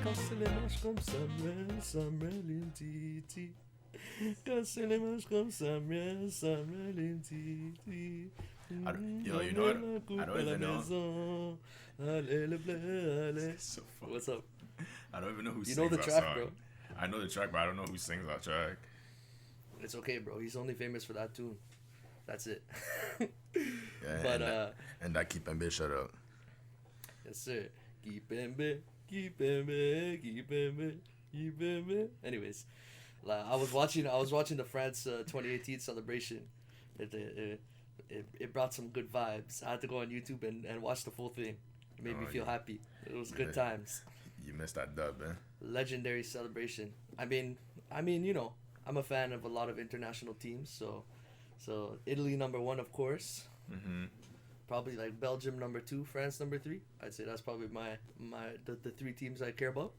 Quand c'est les matchs comme Samuel Titi. Quand c'est les matchs comme Samuel Titi. Yo, you know what? I don't even know. Allez, le bleu, allez. So funny. What's up? I don't even know who You sings know the that track, song. bro. I know the track, but I don't know who sings that track. It's okay, bro. He's only famous for that tune. That's it. Yeah, But and that keep Embiid shut up. yes, sir. Keep Embiid. Anyways, like, I was watching the France 2018 celebration. It brought some good vibes. I had to go on YouTube and watch the full thing. It made me feel happy. It was good times. You missed that dub, man. Legendary celebration. I mean, you know, I'm a fan of a lot of international teams. So Italy #1, of course. Mm-hmm. Probably like Belgium #2, France #3. I'd say that's probably the three teams I care about.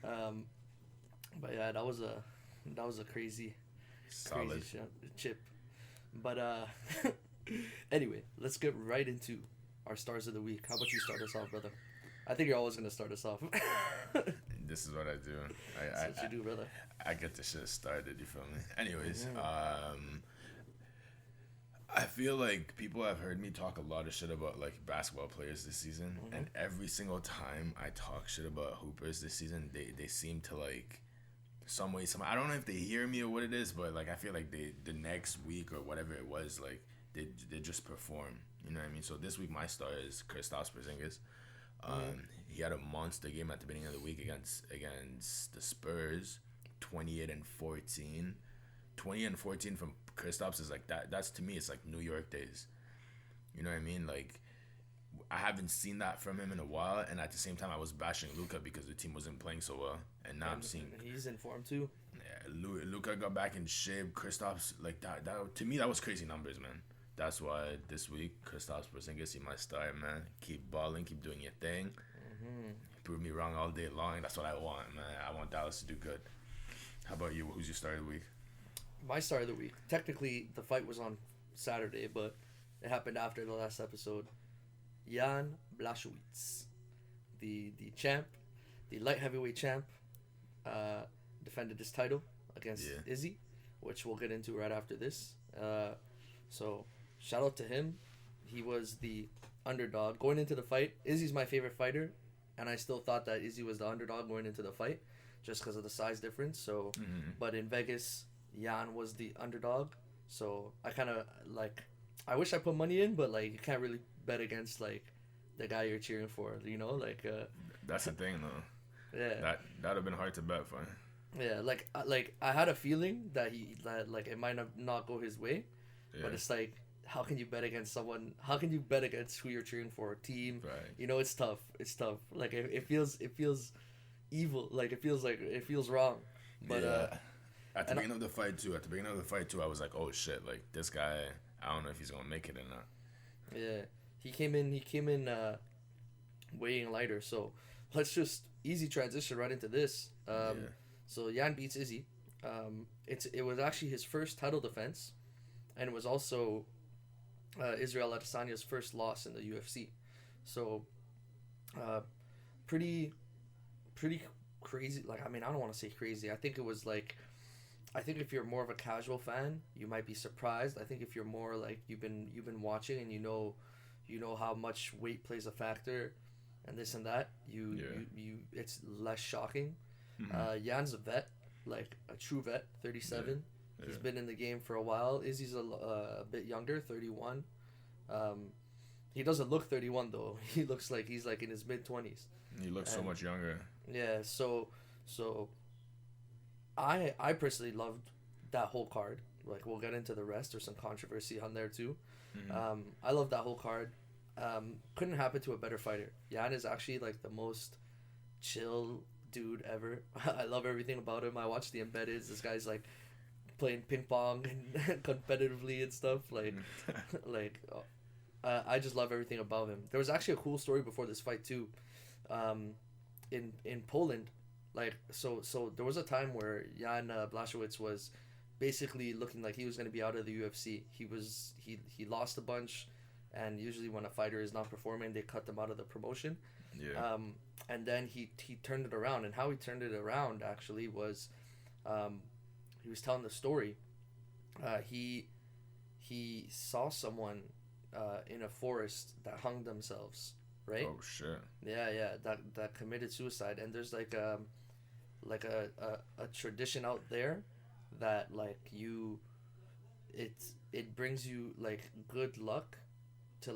But yeah, that was a crazy Solid. chip. But anyway, let's get right into our stars of the week. How about you start us off, brother? I think you're always gonna start us off. This is what I do. That's what you do, brother. I get the shit started. You feel me? Anyways, I feel like people have heard me talk a lot of shit about like basketball players this season, and every single time I talk shit about hoopers this season, they seem to like some way, I don't know if they hear me or what it is, but like I feel like the next week or whatever it was, like they just perform. You know what I mean? So this week my star is Kristaps Porzingis. He had a monster game at the beginning of the week against the Spurs, 28-14. 20-14 from Kristaps is like that's to me, it's like New York days. You know what I mean? Like I haven't seen that from him in a while, and at the same time I was bashing Luka because the team wasn't playing so well, and now I'm seeing he's in form too. Yeah, Luka got back in shape. Kristaps, like that to me that was crazy numbers, man. That's why this week Kristaps Porzingis, he my star, man. Keep balling, keep doing your thing. Prove me wrong all day long. That's what I want, man. I want Dallas to do good. How about you? Who's your star of the week? My star of the week. Technically, the fight was on Saturday, but it happened after the last episode. Jan Blachowicz, the champ, the light heavyweight champ, defended his title against Izzy, which we'll get into right after this. So shout out to him. He was the underdog going into the fight. Izzy's my favorite fighter, and I still thought that Izzy was the underdog going into the fight just because of the size difference. So, but in Vegas, Jan was the underdog. So I kind of like, I wish I put money in, but like you can't really bet against like the guy you're cheering for, you know, like that's the thing though. Yeah, that'd have been hard to bet for. Yeah, like I had a feeling that like it might not go his way, but it's like, how can you bet against someone? How can you bet against who you're cheering for? A team, right? You know, it's tough. Like it feels evil. Like it feels wrong. But at the beginning of the fight too, I was like, oh shit, like this guy, I don't know if he's gonna make it or not. Yeah, he came in weighing lighter. So let's just easy transition right into this. So Jan beats Izzy. It was actually his first title defense, and it was also Israel Adesanya's first loss in the UFC. So pretty crazy. Like, I mean, I don't want to say crazy. I think it was like, I think if you're more of a casual fan, you might be surprised. I think if you're more like you've been watching and you know how much weight plays a factor, and this and that, you it's less shocking. Jan's a vet, like a true vet, 37. Yeah. He's been in the game for a while. Izzy's a bit younger, 31. He doesn't look 31 though. He looks like he's like in his mid-20s. He looks so much younger. Yeah, so I personally loved that whole card. Like, we'll get into the rest. There's some controversy on there too. I love that whole card. Couldn't happen to a better fighter. Jan is actually like the most chill dude ever. I love everything about him. I watch the embeddeds. This guy's like playing ping pong and competitively and stuff. Like, I just love everything about him. There was actually a cool story before this fight too. In Poland, like so there was a time where Jan Blachowicz was basically looking like he was going to be out of the UFC. He lost a bunch, and usually when a fighter is not performing, they cut them out of the promotion. Yeah. And then he turned it around, and how he turned it around actually was, he was telling the story. He saw someone in a forest that hung themselves, right? Oh shit. Yeah, that committed suicide, and there's like a tradition out there that like it brings you like good luck to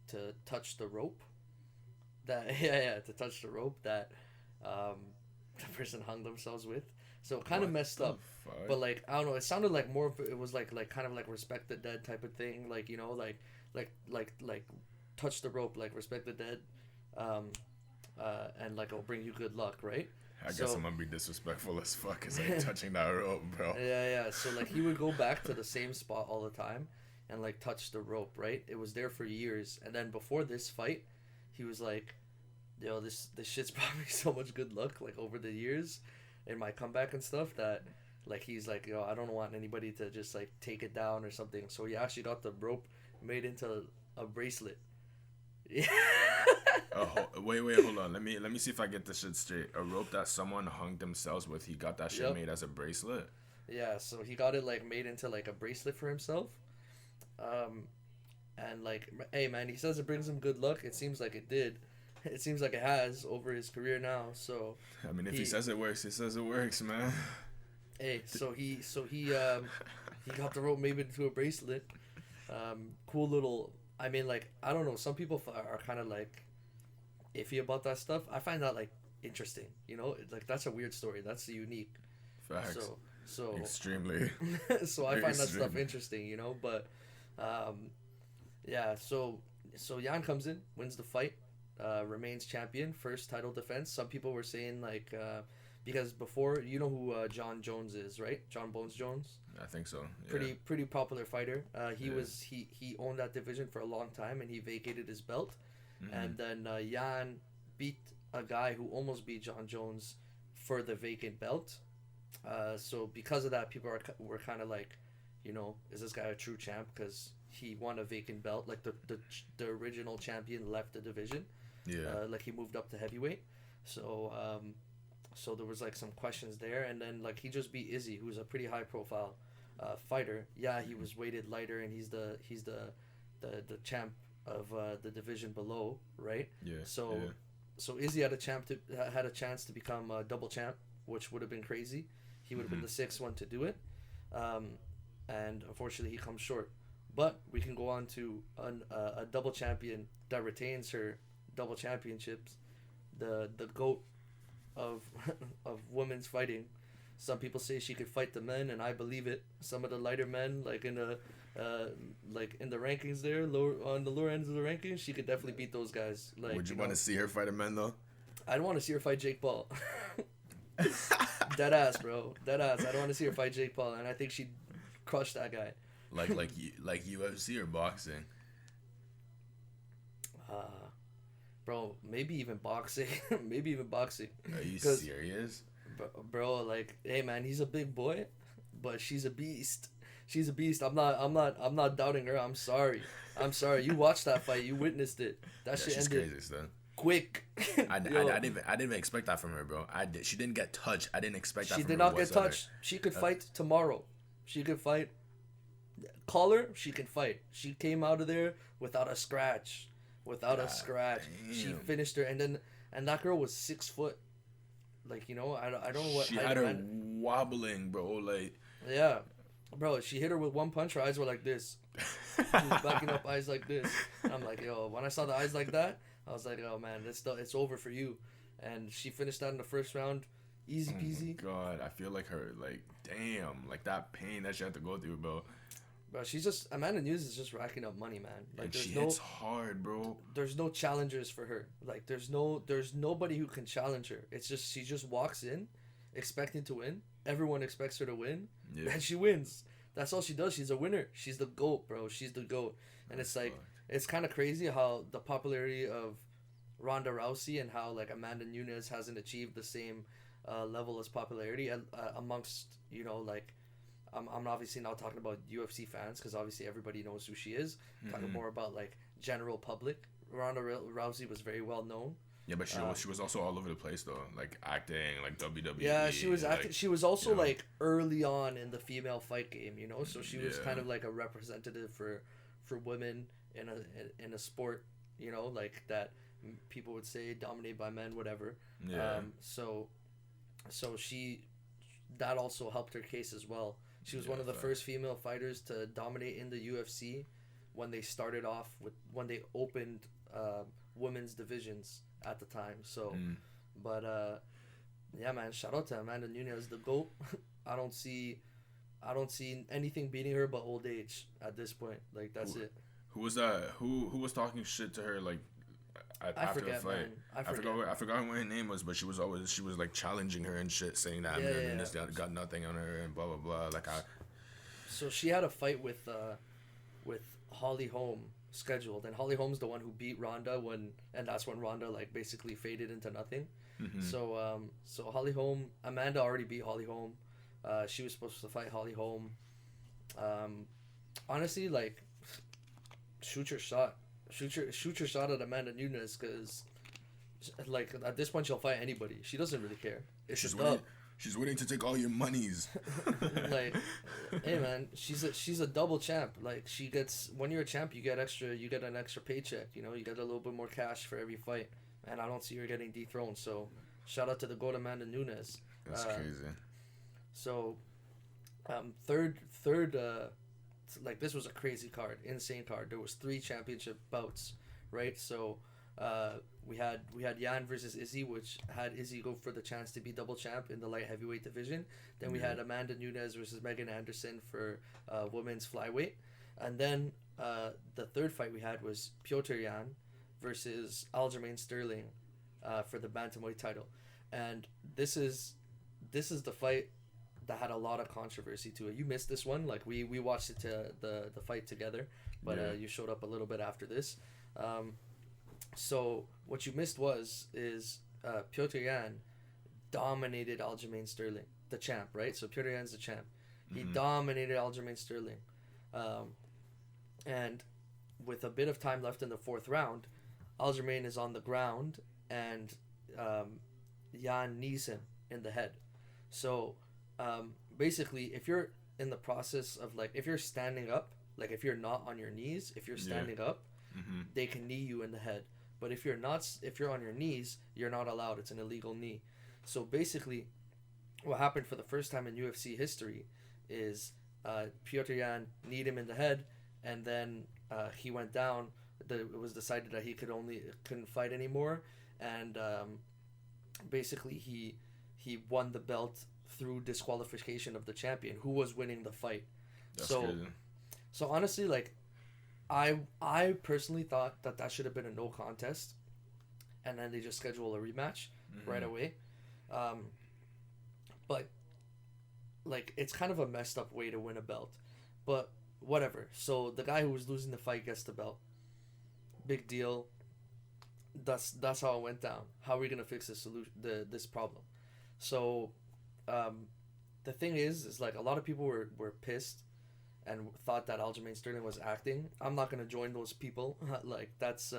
to touch the rope that to touch the rope that the person hung themselves with. So kind of messed up. Fuck? But like I don't know, it sounded like more of it was like kind of like respect the dead type of thing, like like touch the rope, like respect the dead, and like it'll bring you good luck, right? I guess I'm gonna be disrespectful as fuck as like touching that rope, bro. Yeah. So like he would go back to the same spot all the time, and like touch the rope, right? It was there for years, and then before this fight, he was like, "Yo, this shit's brought me so much good luck, like over the years, in my comeback and stuff that." Like he's like, yo, I don't want anybody to just like take it down or something. So he actually got the rope made into a bracelet. Yeah. Wait, hold on. Let me see if I get this shit straight. A rope that someone hung themselves with. He got that shit made as a bracelet. Yeah, so he got it like made into like a bracelet for himself. And like, hey man, he says it brings him good luck. It seems like it did. It seems like it has over his career now. So. I mean, if he says it works, he says it works, man. Hey, so he got the rope made into a bracelet. Cool little. I mean, like I don't know. Some people are kind of like iffy about that stuff. I find that like interesting. You know, like that's a weird story. That's unique. Facts. So extremely. So I find that stuff interesting. You know, but yeah. So Jan comes in, wins the fight, remains champion, first title defense. Some people were saying like. Because before, you know who John Jones is, right? John Bones Jones. I think so. Yeah. Pretty popular fighter. He owned that division for a long time, and he vacated his belt. Mm-hmm. And then Jan beat a guy who almost beat John Jones for the vacant belt. So because of that, people were kind of like, you know, is this guy a true champ? Because he won a vacant belt. Like the original champion left the division. Yeah. Like he moved up to heavyweight. So. So there was like some questions there, and then like he just beat Izzy, who's a pretty high profile fighter. Yeah, he was weighted lighter, and he's the champ of the division below, right? Yeah. So Izzy had a chance to become a double champ, which would have been crazy. He would have been the sixth one to do it, and unfortunately he comes short. But we can go on to a double champion that retains her double championships, the GOAT of women's fighting. Some people say she could fight the men, and I believe it. Some of the lighter men, like in the rankings there, on the lower ends of the rankings, she could definitely beat those guys. Like, would you want to see her fight a man though? I don't want to see her fight Jake Paul. Dead ass, bro. Dead ass. I don't want to see her fight Jake Paul, and I think she'd crush that guy. like UFC or boxing? Bro, maybe even boxing. Maybe even boxing. Are you serious? Bro, like, hey man, he's a big boy, but she's a beast. She's a beast. I'm not doubting her. I'm sorry. You watched that fight. You witnessed it. That shit ended crazy, son. Quick. I didn't even expect that from her, bro. She didn't get touched. I didn't expect that from her. She did not get touched. She could fight tomorrow. She could fight. Call her. She can fight. She came out of there without a scratch. A scratch. Damn. She finished her, and that girl was 6 foot. Like, you know, I don't know what. She had her wobbling, bro. Like. Yeah, bro. She hit her with one punch. Her eyes were like this. She was backing up, eyes like this. And I'm like, yo. When I saw the eyes like that, I was like, oh man, it's over for you. And she finished that in the first round, easy peasy. Oh my God, I feel like her. Like, damn, like that pain that she had to go through, bro. Bro, she's just Amanda Nunes is just racking up money, man. Like, and she hits hard, bro. There's no challengers for her. Like, there's nobody who can challenge her. It's just she just walks in, expecting to win. Everyone expects her to win, and she wins. That's all she does. She's a winner. She's the GOAT, bro. She's the GOAT. And it's like it's kind of crazy how the popularity of Ronda Rousey and how like Amanda Nunes hasn't achieved the same level as popularity amongst, you know, like. I'm obviously not talking about UFC fans because obviously everybody knows who she is. I'm talking more about like general public. Ronda Rousey was very well known, Yeah, but she was also all over the place though, like acting, like WWE. Yeah, she was acting. Like, She was also you know? like early on in the female fight game, you know. So she was Yeah. kind of like a representative for women in a sport, you know, like that people would say dominated by men, whatever. Yeah. So she that also helped her case as well. She was one of the fact. first female fighters to dominate in the UFC when they started off with when they opened women's divisions at the time. So, but yeah, man, shout out to Amanda Nunes, the GOAT. I don't see anything beating her but old age at this point. Like that's it. Who was that? Who was talking shit to her like after the fight? Man. I forgot what her name was, but she was like challenging her and shit, saying that Nunes got nothing on her and blah blah blah. Like So she had a fight with Holly Holm scheduled, and Holly Holm's the one who beat Ronda and that's when Ronda like basically faded into nothing. Mm-hmm. So Holly Holm, Amanda already beat Holly Holm. She was supposed to fight Holly Holm. Honestly, like, shoot your shot at Amanda Nunes, because like at this point she'll fight anybody. She doesn't really care. It's she's a willing, dub. she's willing to take all your monies. Like, hey man, she's a double champ. Like she gets, when you're a champ, you get an extra paycheck. You know, you get a little bit more cash for every fight, and I don't see her getting dethroned. So, shout out to the GOAT Amanda Nunes. That's crazy. So, third, like this was a crazy card, insane card. There was 3 championship bouts, right? So, we had Jan versus Izzy, which had Izzy go for the chance to be double champ in the light heavyweight division. Then we had Amanda Nunes versus Megan Anderson for women's flyweight, and then the third fight we had was Petr Yan versus Aljamain Sterling for the Bantamweight title, and this is the fight that had a lot of controversy to it. You missed this one. Like we watched it to the fight together, but you showed up a little bit after this. So what you missed is Petr Yan dominated Aljamain Sterling, the champ, right? So Petr Yan's the champ. He dominated Aljamain Sterling, and with a bit of time left in the 4th round, Aljamain is on the ground and Yan knees him in the head. So basically, if you're in the process of like, if you're standing up, like if you're not on your knees, if you're standing up, they can knee you in the head. But if you're on your knees, you're not allowed. It's an illegal knee. So basically, what happened for the first time in UFC history is Petr Yan kneed him in the head, and then he went down. It was decided that he couldn't fight anymore, and basically he won the belt through disqualification of the champion, who was winning the fight. That's so crazy. So honestly, like, I personally thought that should have been a no contest, and then they just schedule a rematch right away. But like, it's kind of a messed up way to win a belt, but whatever. So the guy who was losing the fight gets the belt. Big deal. That's how it went down. How are we gonna fix this problem? So, the thing is like a lot of people were pissed and thought that Aljamain Sterling was acting. I'm not gonna join those people. Like that's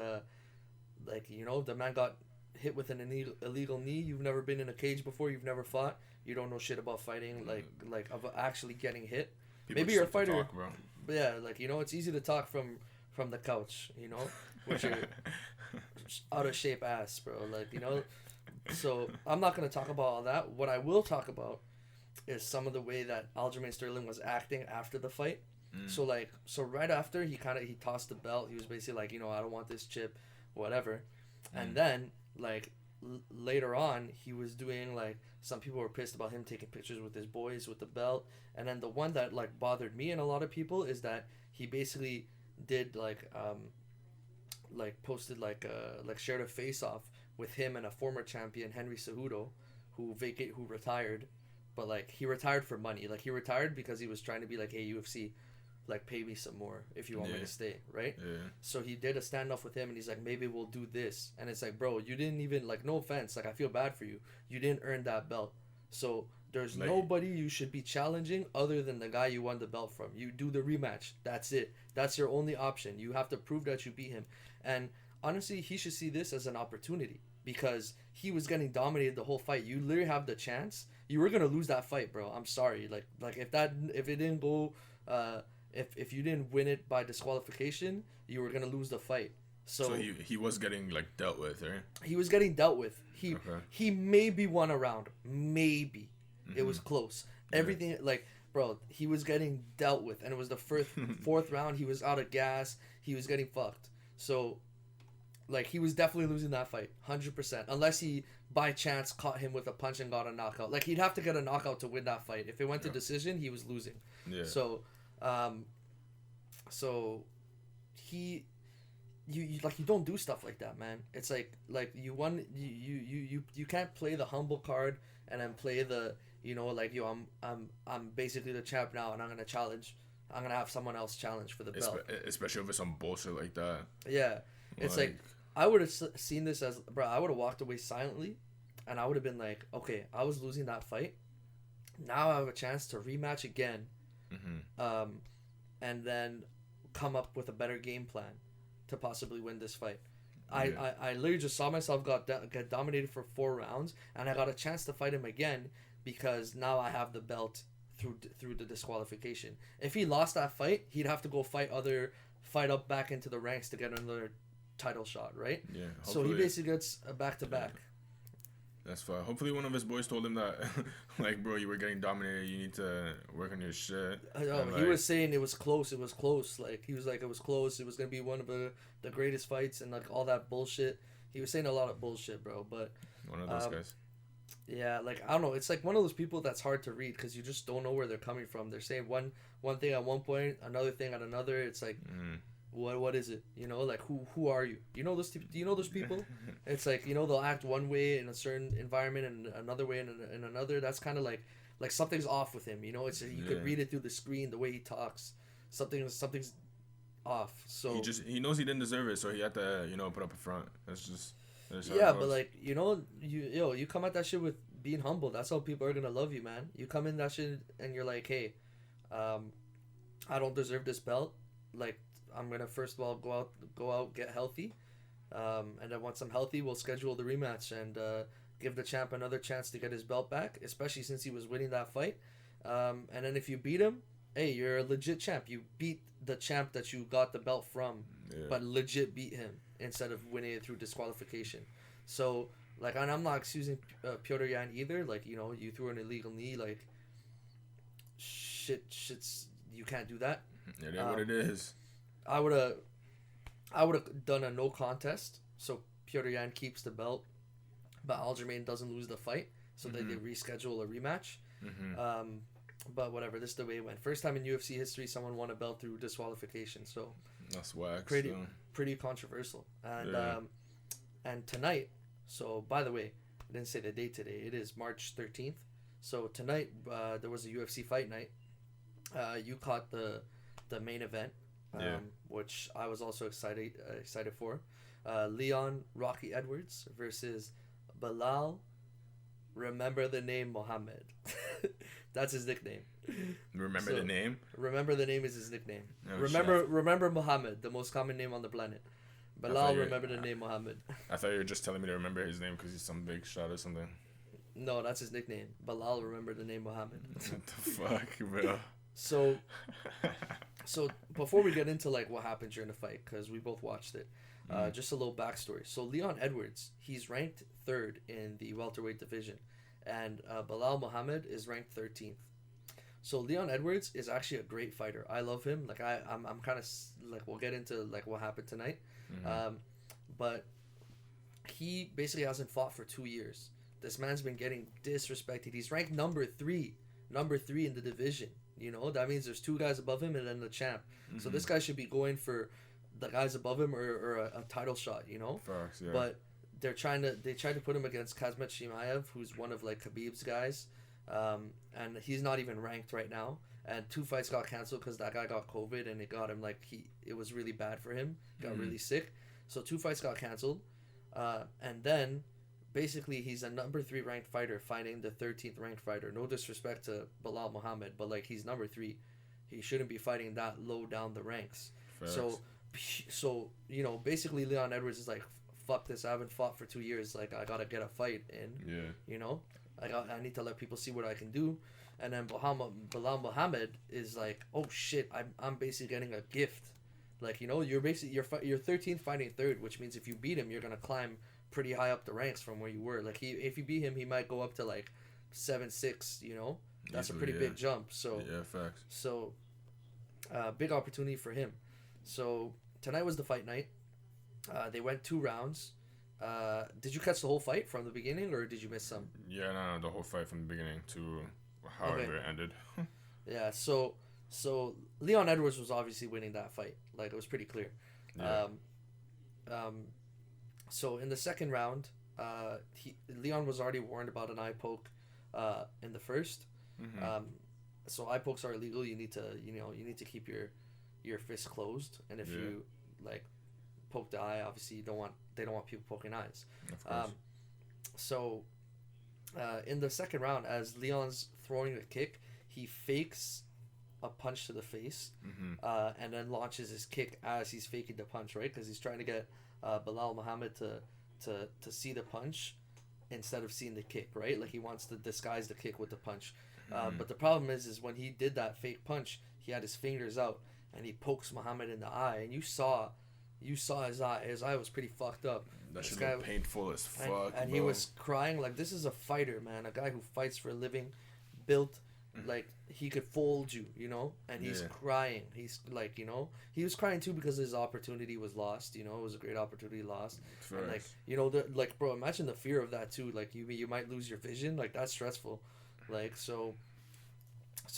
like, you know, the man got hit with an illegal knee. You've never been in a cage before. You've never fought. You don't know shit about fighting. Like of actually getting hit. People Maybe you're a just like to fighter. talk, bro. But yeah, like, you know, it's easy to talk from the couch, you know, with your out of shape ass, bro. Like, you know, so I'm not gonna talk about all that. What I will talk about is some of the way that Aljamain Sterling was acting after the fight. So right after he tossed the belt, he was basically like, you know, I don't want this chip, whatever. And then like later on, he was doing like, some people were pissed about him taking pictures with his boys with the belt. And then the one that like bothered me and a lot of people is that he basically did like posted like shared a face off with him and a former champion, Henry Cejudo, who retired, but like he retired for money. Like he retired because he was trying to be like, hey, UFC, like pay me some more if you want me to stay, right? Yeah. So he did a standoff with him and he's like, maybe we'll do this. And it's like, bro, you didn't even, like, no offense, like I feel bad for you. You didn't earn that belt. So there's nobody you should be challenging other than the guy you won the belt from. You do the rematch. That's it. That's your only option. You have to prove that you beat him. And honestly, he should see this as an opportunity, because he was getting dominated the whole fight. You literally have the chance. You were gonna lose that fight, bro. I'm sorry. Like if it didn't go, if you didn't win it by disqualification, you were gonna lose the fight. So he was getting like dealt with, right? He was getting dealt with. He maybe won a round, maybe. It was close. Everything like, bro, he was getting dealt with, and it was the fourth round. He was out of gas. He was getting fucked. So, like, he was definitely losing that fight, 100%. Unless he by chance caught him with a punch and got a knockout. Like, he'd have to get a knockout to win that fight. If it went to decision, he was losing. Yeah. So, he. You like, you don't do stuff like that, man. It's like you won, you can't play the humble card and then play the, you know, like, yo, I'm basically the champ now, and I'm gonna have someone else challenge for the belt, especially over some bullshit like that. Yeah, it's like I would have seen this as, bro, I would have walked away silently, and I would have been like, okay, I was losing that fight, now I have a chance to rematch again, and then come up with a better game plan to possibly win this fight. Yeah. I literally just saw myself get dominated for 4 rounds, and I got a chance to fight him again because now I have the belt through the disqualification. If he lost that fight, he'd have to go fight up back into the ranks to get another title shot, right? Yeah. So he basically gets a back-to-back. Yeah. That's fine. Hopefully one of his boys told him that, like, bro, you were getting dominated. You need to work on your shit. He was saying it was close. It was close. Like, he was like, it was close. It was going to be one of the greatest fights and, like, all that bullshit. He was saying a lot of bullshit, bro. But one of those guys. Yeah, like, I don't know. It's like one of those people that's hard to read because you just don't know where they're coming from. They're saying one thing at one point, another thing at another. It's like... What is it? You know, like, who are you? Do you know those people? It's like, you know, they'll act one way in a certain environment and another way in another. That's kind of like something's off with him. You know, it's you could read it through the screen, the way he talks. Something's off. So he knows he didn't deserve it, so he had to, you know, put up a front. That's yeah, but like, you know, you come at that shit with being humble. That's how people are gonna love you, man. You come in that shit and you're like, hey, I don't deserve this belt. Like, I'm gonna first of all go out, get healthy, and then once I'm healthy, we'll schedule the rematch and give the champ another chance to get his belt back, especially since he was winning that fight. And then if you beat him, hey, you're a legit champ. You beat the champ that you got the belt from, but legit beat him instead of winning it through disqualification. So, like, and I'm not excusing Petr Yan either. Like, you know, you threw an illegal knee. Like, shit's you can't do that. It is what it is. I would have done a no contest, so Petr Yan keeps the belt, but Aljamain doesn't lose the fight, so they reschedule a rematch. But whatever, this is the way it went. First time in UFC history someone won a belt through disqualification, so that's wax. Pretty controversial. And and tonight, so by the way, I didn't say the date today. It is March 13th. So tonight there was a UFC fight night. You caught the main event. Which I was also excited for. Leon Rocky Edwards versus Belal. Remember the name Mohammed. That's his nickname. Remember the name? Remember the name is his nickname. Oh, remember Mohammed, the most common name on the planet. Belal, remember the name Mohammed. I thought you were just telling me to remember his name because he's some big shot or something. No, that's his nickname. Belal, remember the name Mohammed. What the fuck, bro? So before we get into like what happened during the fight, because we both watched it, just a little backstory. So Leon Edwards, he's ranked 3rd in the welterweight division, and Belal Muhammad is ranked 13th. So Leon Edwards is actually a great fighter. I love him. Like I'm kind of like, we'll get into like what happened tonight, but he basically hasn't fought for 2 years. This man's been getting disrespected. He's ranked number 3 in the division. You know, that means there's 2 guys above him and then the champ. So this guy should be going for the guys above him or a title shot, you know? Facts, yeah. But they tried to put him against Kazmat Chimaev, who's one of like Khabib's guys. And he's not even ranked right now. And 2 fights got canceled because that guy got COVID and it got him like, it was really bad for him. He got really sick. So 2 fights got canceled. And then basically he's a number 3 ranked fighter fighting the 13th ranked fighter. No disrespect to Belal Muhammad, but like, he's number 3. He shouldn't be fighting that low down the ranks. Facts. So you know, basically Leon Edwards is like fuck this, I haven't fought for 2 years, like I gotta get a fight in. Yeah. You know, I need to let people see what I can do. And then Belal Muhammad is like, oh shit, I'm basically getting a gift. Like, you know, you're 13th fighting third, which means if you beat him, you're gonna climb pretty high up the ranks from where you were. Like, if you beat him, he might go up to like 7-6. You know, that's Easily, a pretty big jump. So yeah, facts. So, big opportunity for him. So tonight was the fight night. They went 2 rounds. Did you catch the whole fight from the beginning, or did you miss some? Yeah, no, the whole fight from the beginning to however it ended. Yeah, so Leon Edwards was obviously winning that fight. Like, it was pretty clear. Yeah. So in the second round, Leon was already warned about an eye poke in the first. Mm-hmm. So eye pokes are illegal. You need to keep your fist closed, and if you like poke the eye, obviously they don't want people poking eyes. Of course. So in the second round, as Leon's throwing the kick, he fakes a punch to the face, and then launches his kick as he's faking the punch, right? Because he's trying to get Belal Muhammad to see the punch instead of seeing the kick, right? Like, he wants to disguise the kick with the punch. But the problem is when he did that fake punch, he had his fingers out and he pokes Muhammad in the eye, and you saw his eye. His eye was pretty fucked up. That should be painful as fuck. And he was crying. Like, this is a fighter, man. A guy who fights for a living, built like he could fold you, you know. And he's crying. He's like, you know, he was crying too because his opportunity was lost. You know, it was a great opportunity lost. And like, you know, like, bro, imagine the fear of that too. Like, you might lose your vision. Like, that's stressful. Like, so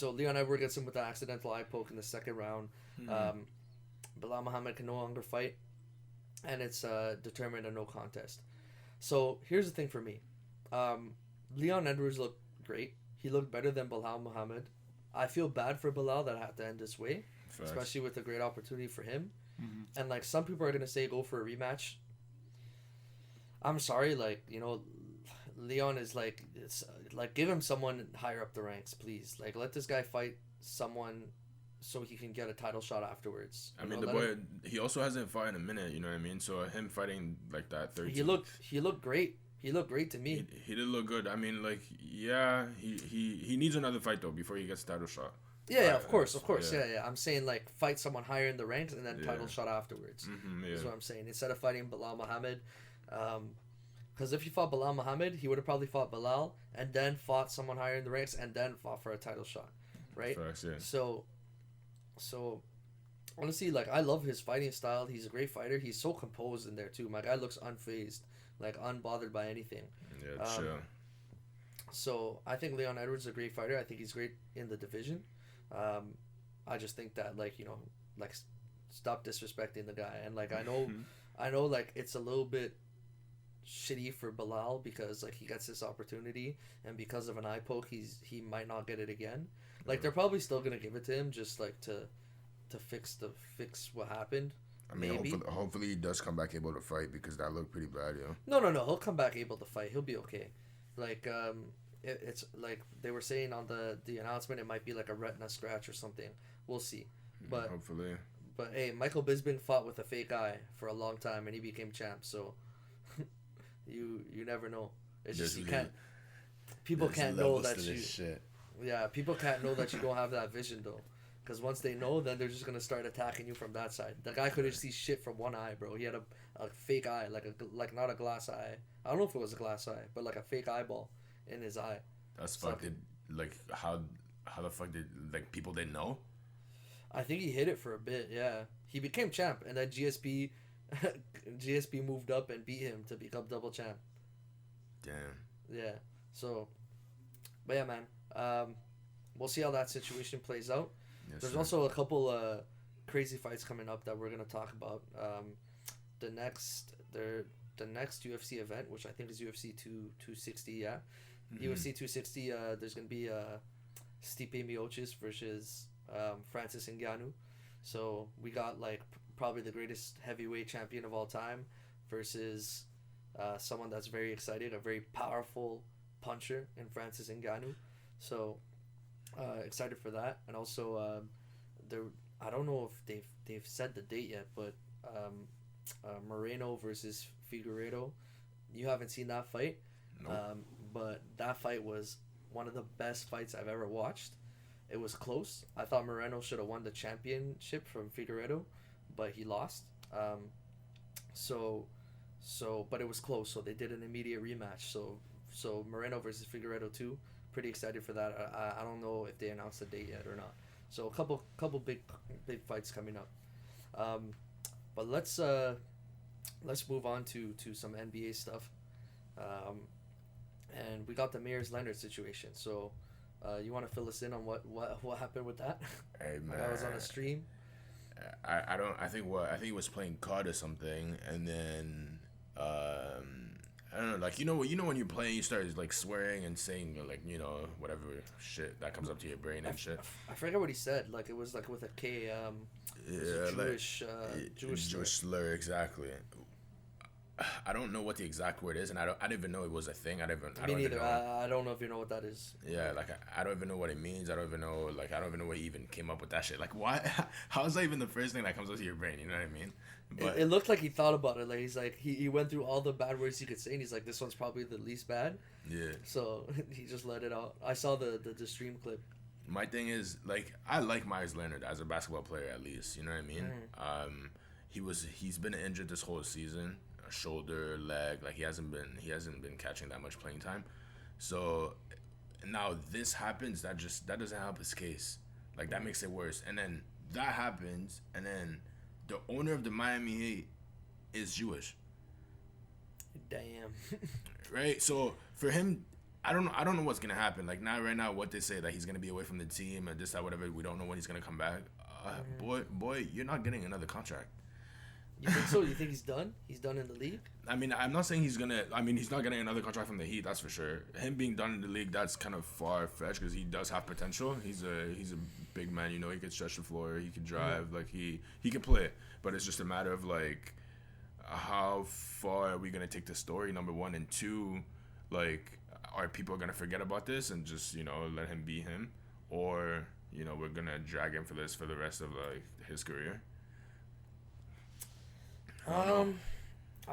Leon Edwards gets him with the accidental eye poke in the second round. Belal Muhammad can no longer fight, and it's determined a no contest. So here's the thing for me. Leon Edwards looked great. He looked better than Belal Muhammad. I feel bad for Belal that it had to end this way, especially with a great opportunity for him. And like, some people are gonna say go for a rematch. I'm sorry, like, you know, Leon is like, it's like, give him someone higher up the ranks, please. Like, let this guy fight someone so he can get a title shot afterwards. I mean, the boy, he also hasn't fought in a minute, you know what I mean? So him fighting like that 13th. He looked great. He looked great to me. He did look good. I mean, like, yeah, he needs another fight though before he gets a title shot. Yeah, of course. Yeah. I'm saying, like, fight someone higher in the ranks and then title shot afterwards. That's what I'm saying. Instead of fighting Belal Muhammad, because if he fought Belal Muhammad, he would have probably fought Belal and then fought someone higher in the ranks and then fought for a title shot, right? Facts, yeah. So honestly, like, I love his fighting style. He's a great fighter. He's so composed in there too. My guy looks unfazed, like, unbothered by anything. Yeah, chill. So I think Leon Edwards is a great fighter. I think he's great in the division. I just think that, like, you know, like, stop disrespecting the guy. And like, I know like, it's a little bit shitty for Belal because, like, he gets this opportunity and because of an eye poke he might not get it again. Like, they're probably still gonna give it to him just like to fix what happened. I mean, hopefully he does come back able to fight because that looked pretty bad, yo. No, he'll come back able to fight. He'll be okay. Like, it's like they were saying on the announcement, it might be like a retina scratch or something. We'll see. But hopefully. But hey, Michael Bisping fought with a fake eye for a long time and he became champ. So you never know. It's just you can't. People can't know that you. Shit. Yeah, people can't know that you don't have that vision though. Because once they know, then they're just gonna start attacking you from that side. The guy couldn't see shit from one eye, bro. He had a fake eye, like not a glass eye. I don't know if it was a glass eye, but like a fake eyeball in his eye. That's fucking, like, how the fuck did, like, people didn't know? I think he hid it for a bit. Yeah, he became champ, and then GSP moved up and beat him to become double champ. Damn. Yeah. So, but yeah, man. We'll see how that situation plays out. Yes, There's sir. also a couple crazy fights coming up that we're gonna talk about. The next UFC event, which I think is UFC 260. Yeah, UFC 260. There's gonna be Stipe Miocic versus Francis Ngannou. So we got, like, probably the greatest heavyweight champion of all time versus someone that's very excited, a very powerful puncher in Francis Ngannou. So excited for that. And also I don't know if they've said the date yet, but Moreno versus Figueiredo. You haven't seen that fight, Nope. but that fight was one of the best fights I've ever watched. It was close. I thought Moreno should have won the championship from Figueiredo, but he lost. But it was close. So they did an immediate rematch. So Moreno versus Figueiredo too. Pretty excited for that. I don't know if they announced the date yet or not. So a couple big fights coming up. But let's move on to some NBA stuff. And we got the Meyers Leonard situation. So you want to fill us in on what happened with that? Hey man, I was on a stream. I don't. I think he was playing COD or something, and then I don't know. Like you know when you're playing, you start like swearing and saying like whatever shit that comes up to your brain and shit. I forget what he said. Like it was like with a K. Yeah, Jewish slur, exactly. I don't know what the exact word is, and I didn't even know it was a thing. Me neither. I don't know if you know what that is. Yeah, like I don't even know what it means. I don't even know where he even came up with that shit. Like, why? How is that even the first thing that comes up to your brain? You know what I mean? But it looked like he thought about it. Like he's like he went through all the bad words he could say, and he's like, this one's probably the least bad. Yeah. So he just let it out. I saw the stream clip. My thing is like I like Meyers Leonard as a basketball player at least. You know what I mean? He's been injured this whole season. Shoulder, leg, like he hasn't been catching that much playing time. So now this happens, that doesn't help his case. Like that makes it worse. And then that happens, and then the owner of the Miami Heat is Jewish. Damn. Right? So for him, I don't know what's gonna happen. Like now right now what they say that he's gonna be away from the team and this, that, whatever, we don't know when he's gonna come back. Boy, you're not getting another contract. You think so? You think he's done? He's done in the league? I mean, I'm not saying he's not getting another contract from the Heat, that's for sure. Him being done in the league, that's kind of far-fetched because he does have potential. He's a big man, he could stretch the floor, he can drive, like he can play. But it's just a matter of like, how far are we gonna take the story? Number one, and two, like, are people gonna forget about this and just let him be him, or we're gonna drag him for this for the rest of like his career? I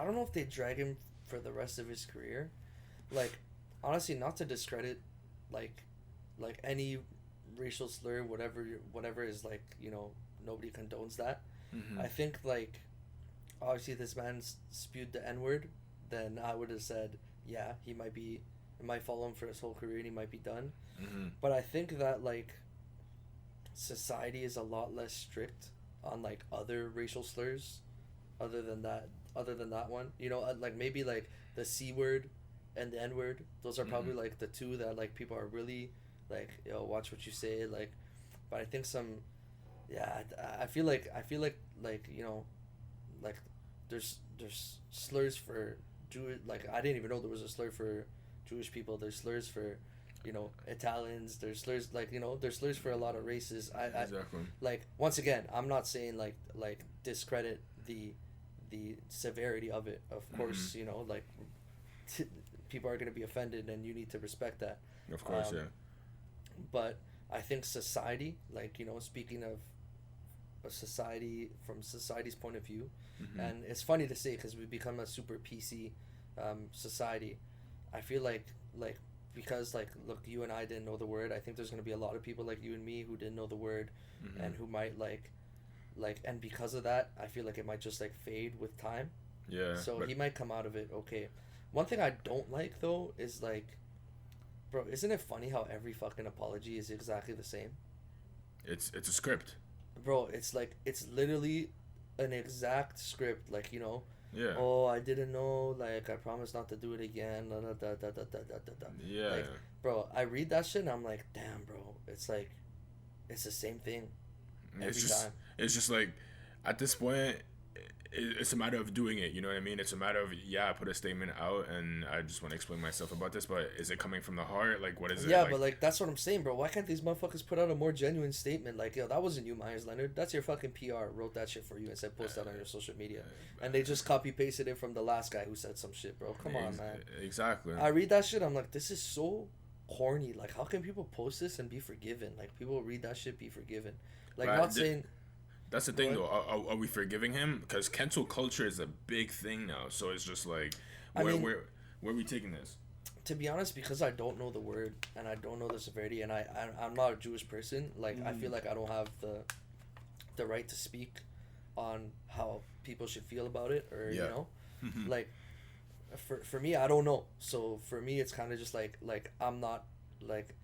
don't know if they drag him for the rest of his career. Like, honestly, not to discredit, like any racial slur, whatever is like, nobody condones that. Mm-hmm. I think like, obviously this man spewed the N-word, then I would have said, yeah, it might follow him for his whole career and he might be done. Mm-hmm. But I think that like, society is a lot less strict on like other racial slurs. Other than that one, like maybe like the C word and the N word, those are probably like the two that like people are really like, watch what you say, like. But I think I feel like like there's slurs for Jewish, like I didn't even know there was a slur for Jewish people. There's slurs for Italians. There's slurs like there's slurs for a lot of races. Exactly. Like once again, I'm not saying like discredit the severity of it. Of course, like people are going to be offended and you need to respect that. Of course, yeah. But I think society, like, speaking of a society from society's point of view, and it's funny to say because we've become a super PC society. I feel like because like look, you and I didn't know the word. I think there's going to be a lot of people like you and me who didn't know the word and who might like and because of that I feel like it might just like fade with time. Yeah, so he might come out of it okay. One thing I don't like though is like, bro, isn't it funny how every fucking apology is exactly the same? It's a script, bro. It's like it's literally an exact script, like yeah. Oh, I didn't know, like I promise not to do it again, yeah, like, bro, I read that shit and I'm like, damn, bro, it's like it's the same thing. It's just like at this point it's a matter of doing it, you know what I mean? It's a matter of I put a statement out and I just want to explain myself about this, but is it coming from the heart? Like what is it? Yeah, but like that's what I'm saying, bro. Why can't these motherfuckers put out a more genuine statement? Like, that wasn't you, Meyers Leonard. That's your fucking PR wrote that shit for you and said post that on your social media, and they just copy pasted it from the last guy who said some shit, bro. Come on, man. Exactly. I read that shit, I'm like, this is so corny. Like, how can people post this and be forgiven? Like, people read that shit, be forgiven. Like, not saying. That's the thing, though. Are we forgiving him? Because cancel culture is a big thing now. So it's just like, where are we taking this? To be honest, because I don't know the word and I don't know the severity, and I'm not a Jewish person. Like I feel like I don't have the right to speak on how people should feel about it, or you know, like for me, I don't know. So for me, it's kind of just like I'm not like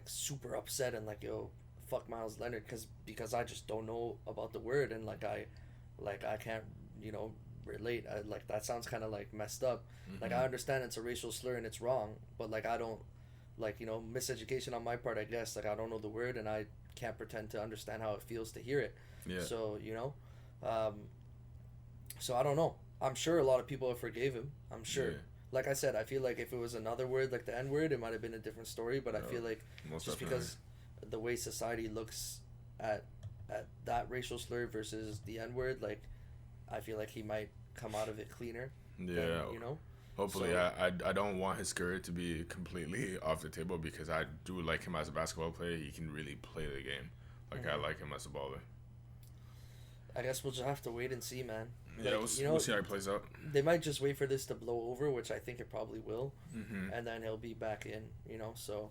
super upset and like, yo, fuck Meyers Leonard, because I just don't know about the word, and like I can't, you know, relate. Like that sounds kind of like messed up. Like I understand it's a racial slur and it's wrong, but like I don't, like, you know, miseducation on my part, I guess. Like I don't know the word and I can't pretend to understand how it feels to hear it. Yeah. So, you know, so I don't know. I'm sure a lot of people have forgave him. I'm sure. Yeah. Like I said, I feel like if it was another word like the N word, it might have been a different story. But I feel like just because the way society looks at that racial slur versus the N word, like I feel like he might come out of it cleaner. Yeah. Than, you know. Hopefully, so, I don't want his career to be completely off the table, because I do like him as a basketball player. He can really play the game. Like I like him as a baller. I guess we'll just have to wait and see, man. Yeah, like, we'll see how it plays out. They might just wait for this to blow over, which I think it probably will, and then he'll be back in. You know, so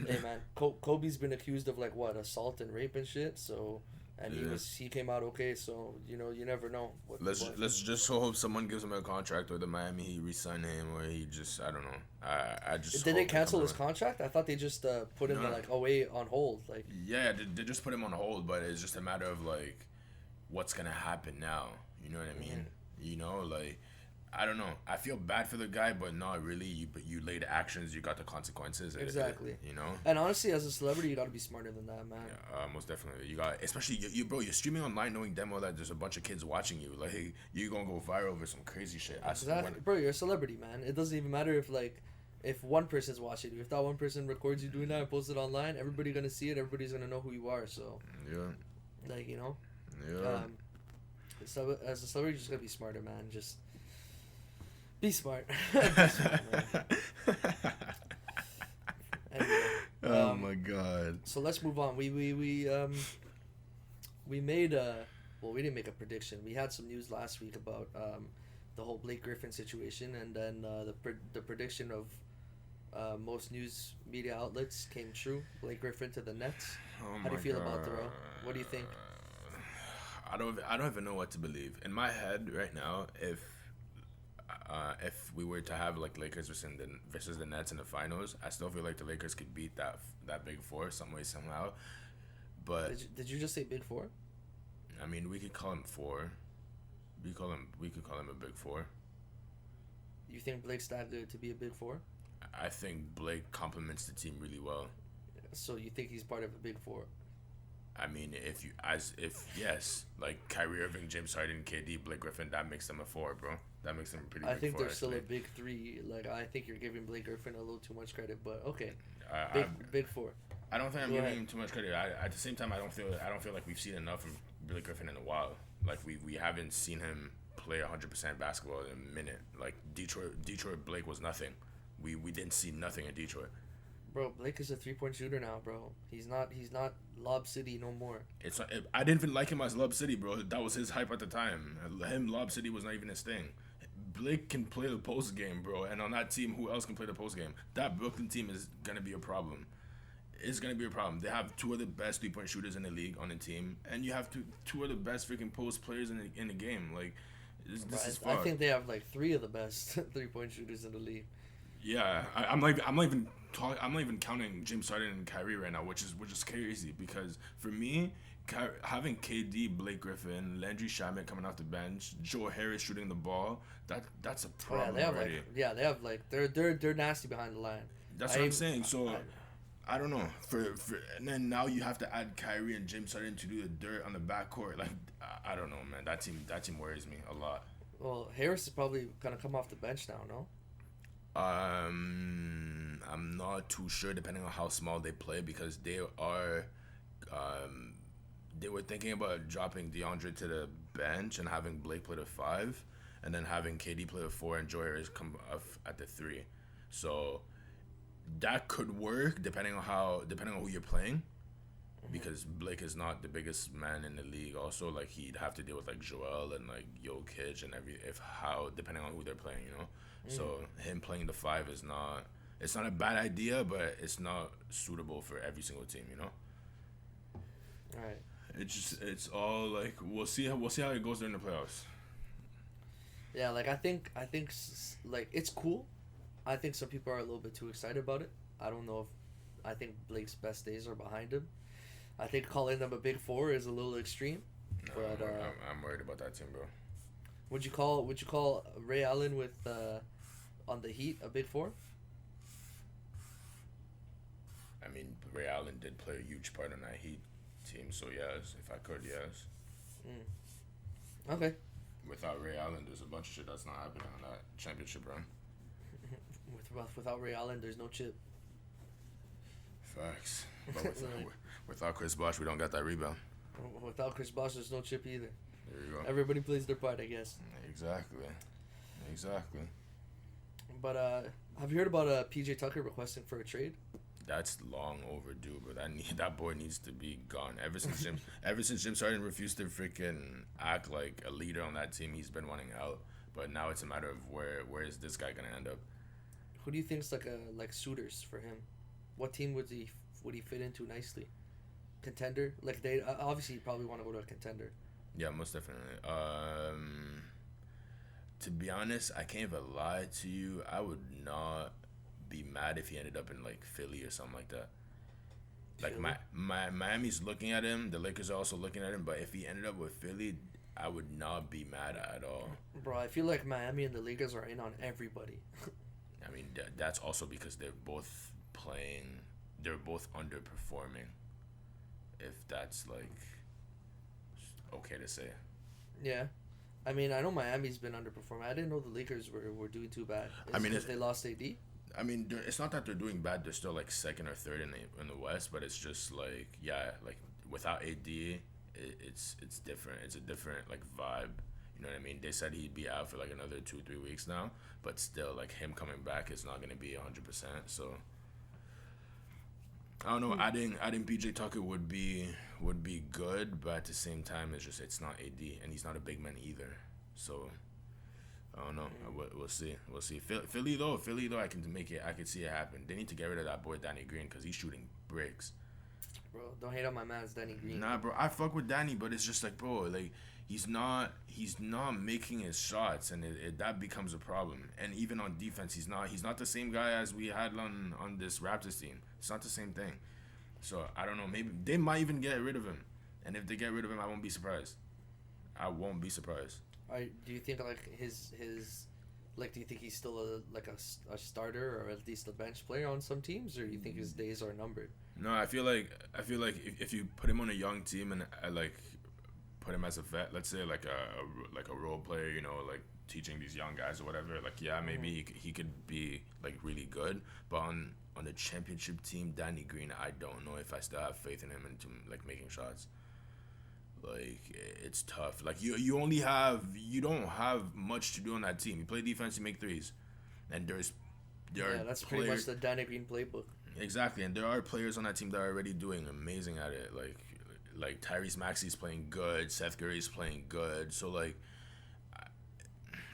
hey, man, Kobe's been accused of like what, assault and rape and shit. So. And he came out okay, so you know, you never know. Let's just hope someone gives him a contract, or the Miami Heat re-sign him, or he just, I don't know. I just did they cancel his contract? I thought they just put him like away on hold. Like yeah, they just put him on hold, but it's just a matter of like what's gonna happen now. You know what I mean? You know, like I don't know. I feel bad for the guy, but not really. But you laid actions, you got the consequences. Exactly. You know. And honestly, as a celebrity, you got to be smarter than that, man. Yeah, most definitely. You got, especially you, bro. You're streaming online, knowing damn well that there's a bunch of kids watching you. Like, hey, you gonna go viral over some crazy shit. Exactly, bro. You're a celebrity, man. It doesn't even matter if one person's watching you. If that one person records you doing that and posts it online, everybody gonna see it. Everybody's gonna know who you are. So. Yeah. Like, you know. Yeah. So as a celebrity, you just gotta be smarter, man. Just. Be smart. Anyway, oh my god. So let's move on. We made we didn't make a prediction. We had some news last week about the whole Blake Griffin situation, and then the prediction of most news media outlets came true. Blake Griffin to the Nets. How do you feel about Terrell? What do you think? I don't even know what to believe. In my head right now, if we were to have like Lakers versus the Nets in the finals, I still feel like the Lakers could beat that big four some way somehow. But did you just say big four? I mean, we could call him four. We could call him a big four. You think Blake's that good to be a big four? I think Blake complements the team really well. So you think he's part of a big four? I mean, if yes, like Kyrie Irving, James Harden, KD, Blake Griffin, that makes them a four, bro. That makes them a pretty big four. I think they're actually. still a big three. Like, I think you're giving Blake Griffin a little too much credit, but okay. Big four. I don't think I'm giving him too much credit. At the same time, I don't feel like we've seen enough from Blake Griffin in a while. Like we haven't seen him play 100% basketball in a minute. Like Detroit Blake was nothing. We didn't see nothing in Detroit. Bro, Blake is a 3-point shooter now, bro. He's not Lob City no more. I didn't even like him as Lob City, bro. That was his hype at the time. Lob City was not even his thing. Blake can play the post game, bro. And on that team, who else can play the post game? That Brooklyn team is gonna be a problem. It's gonna be a problem. They have two of the best 3-point shooters in the league on the team, and you have two of the best freaking post players in the game. Like, this is fun. I think they have like 3 of the best 3-point shooters in the league. Yeah, I'm not even counting James Harden and Kyrie right now, which is crazy, because for me, having KD, Blake Griffin, Landry Shamet coming off the bench, Joe Harris shooting the ball, that's a problem already. They have they're nasty behind the line. That's what I'm saying. So I don't know. And then now you have to add Kyrie and James Harden to do the dirt on the backcourt. Like, I don't know, man. That team worries me a lot. Well, Harris is probably gonna come off the bench now, no? I'm not too sure, depending on how small they play, because they are they were thinking about dropping DeAndre to the bench and having Blake play the 5, and then having KD play the 4 and Joe Harris come off at the 3. So that could work depending on who you're playing. because Blake is not the biggest man in the league. Also, like he'd have to deal with like Joel and like Jokic and depending on who they're playing, you know. So him playing the 5 is not. It's not a bad idea, but it's not suitable for every single team, you know. All right. It's all like we'll see how it goes during the playoffs. Yeah, like I think like it's cool. I think some people are a little bit too excited about it. I don't know if I think Blake's best days are behind him. I think calling them a big 4 is a little extreme. No, But I'm worried about that team, bro. would you call Ray Allen with on the Heat a big 4? I mean, Ray Allen did play a huge part in that Heat team, so yes, if I could, yes. Okay. Without Ray Allen, there's a bunch of shit that's not happening on that championship run. Without Ray Allen, there's no chip. Facts. But without Chris Bosh, we don't got that rebound. Without Chris Bosh, there's no chip either. There you go. Everybody plays their part, I guess. Exactly. But have you heard about PJ Tucker requesting for a trade? That's long overdue, but that boy needs to be gone. Ever since James Harden refused to freaking act like a leader on that team, he's been wanting out. But now it's a matter of where is this guy gonna end up? Who do you think's like suitors for him? What team would he fit into nicely? Contender? Like they obviously probably want to go to a contender. Yeah, most definitely. To be honest, I can't even lie to you. I would not be mad if he ended up in like Philly or something like that. Like Miami's looking at him, the Lakers are also looking at him, but if he ended up with Philly, I would not be mad at all. Bro, I feel like Miami and the Lakers are in on everybody. I mean, that's also because they're both underperforming. If that's like okay to say. Yeah. I mean, I know Miami's been underperforming. I didn't know the Lakers were doing too bad. Because they lost AD? I mean, it's not that they're doing bad. They're still like second or third in the West, but it's just like like without AD, it's different. It's a different like vibe. You know what I mean? They said he'd be out for like another 2-3 weeks now, but still like him coming back is not gonna be 100%. So I don't know. Adding PJ Tucker would be good, but at the same time, it's not AD, and he's not a big man either. So I don't know. We'll see. Philly though, I can see it happen. They need to get rid of that boy Danny Green because he's shooting bricks. Bro, don't hate on my man's Danny Green. Nah, bro, I fuck with Danny, but it's just like, bro, like he's not making his shots, and that becomes a problem. And even on defense, he's not the same guy as we had on this Raptors team. It's not the same thing. So I don't know. Maybe they might even get rid of him, and if they get rid of him, I won't be surprised. Do you think like his like do you think he's still a starter or at least a bench player on some teams, or do you think his days are numbered? No, I feel like if you put him on a young team and like put him as a vet, let's say like a role player, you know, like teaching these young guys or whatever, like yeah, maybe he could be like really good, but on the championship team, Danny Green, I don't know if I still have faith in him into like making shots. Like it's tough. Like you don't have much to do on that team. You play defense, you make threes, and that's pretty much the Danny Green playbook. Exactly, and there are players on that team that are already doing amazing at it. Like Tyrese Maxey's playing good, Seth Curry's playing good. So like,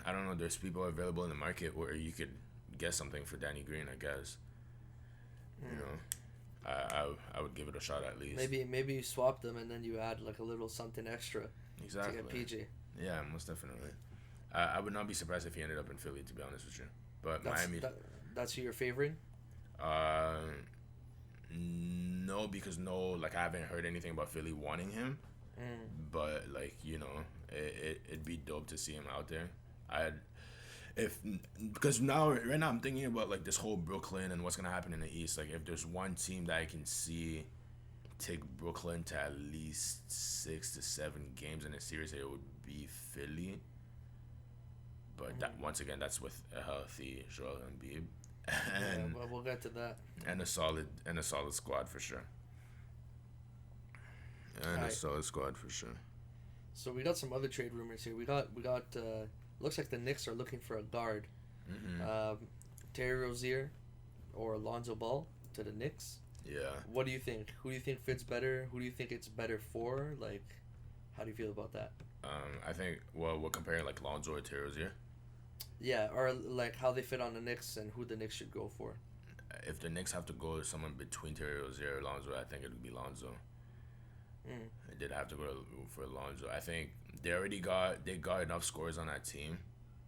I don't know. There's people available in the market where you could get something for Danny Green, I guess. You know, I would give it a shot at least. Maybe you swap them and then you add like a little something extra. Exactly. To get PJ. Yeah, most definitely. I would not be surprised if he ended up in Philly, to be honest with you. But Miami. That's who you're favoring? No, because I haven't heard anything about Philly wanting him. But like, you know, it'd be dope to see him out there. Because right now I'm thinking about like this whole Brooklyn and what's gonna happen in the East. Like if there's one team that I can see take Brooklyn to at least 6 to 7 games in a series, it would be Philly. But that once again, that's with a healthy Joel Embiid. And we'll get to that. And a solid squad for sure. Solid squad for sure. So we got some other trade rumors here. We got looks like the Knicks are looking for a guard. Mm-hmm. Terry Rozier or Alonzo Ball to the Knicks. Yeah. What do you think? Who do you think fits better? Who do you think it's better for? Like, how do you feel about that? I think, well, we're comparing like Lonzo or Terry Rozier. Yeah, or like how they fit on the Knicks and who the Knicks should go for. If the Knicks have to go to someone between Terry Rozier or Lonzo, I think it would be Lonzo. They did have to go for Lonzo. I think they got enough scores on that team,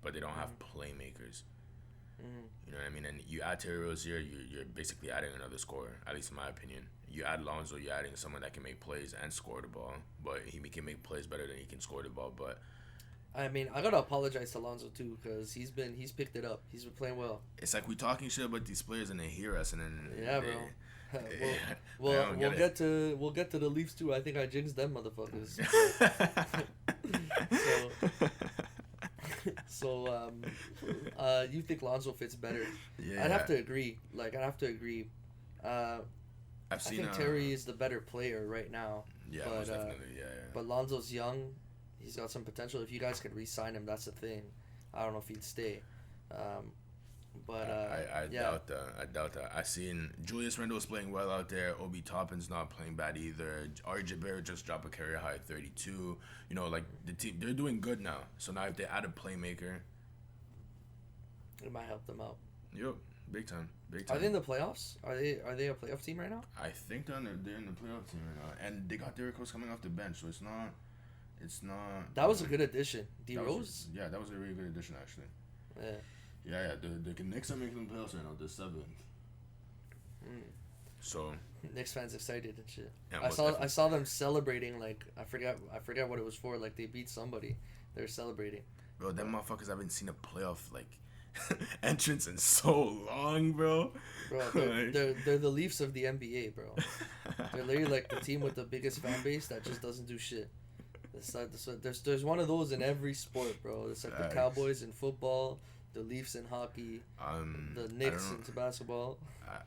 but they don't have playmakers. You know what I mean? And you add Terry Rozier, you're basically adding another scorer, at least in my opinion. You add Lonzo, you're adding someone that can make plays and score the ball, but he can make plays better than he can score the ball. But I mean, I gotta apologize to Lonzo too, because he's picked it up. He's been playing well. it's like we talking shit about these players and they hear us, and then Yeah, they, bro. We'll get to the Leafs too. I think I jinxed them motherfuckers. So you think Lonzo fits better? Yeah. I'd have to agree. I've seen. I think Terry is the better player right now. Yeah, but, most definitely. Yeah. But Lonzo's young. He's got some potential. If you guys could re-sign him, that's the thing. I don't know if he'd stay. I doubt that. I seen Julius Randle's playing well out there. Obi Toppin's not playing bad either. RJ Barrett just dropped a career high 32. You know, like the team, they're doing good now. So now if they add a playmaker, it might help them out. Yep, big time. Are they in the playoffs? Are they a playoff team right now? I think they're in the playoff team right now, and they got Derrick Rose coming off the bench, so it's not. That was a good addition. D Rose. Yeah, that was a really good addition actually. Yeah. Yeah. The Knicks are making the playoffs right now. They're 7th. So. Knicks fans excited and shit. Yeah, I saw them celebrating, like I forget what it was for. Like they beat somebody. They were celebrating. Bro, them motherfuckers haven't seen a playoff like entrance in so long, bro. Bro, they're the Leafs of the NBA, bro. They're literally like the team with the biggest fan base that just doesn't do shit. It's like there's one of those in every sport, bro. It's like the Cowboys in football, the Leafs in hockey, the Knicks into basketball.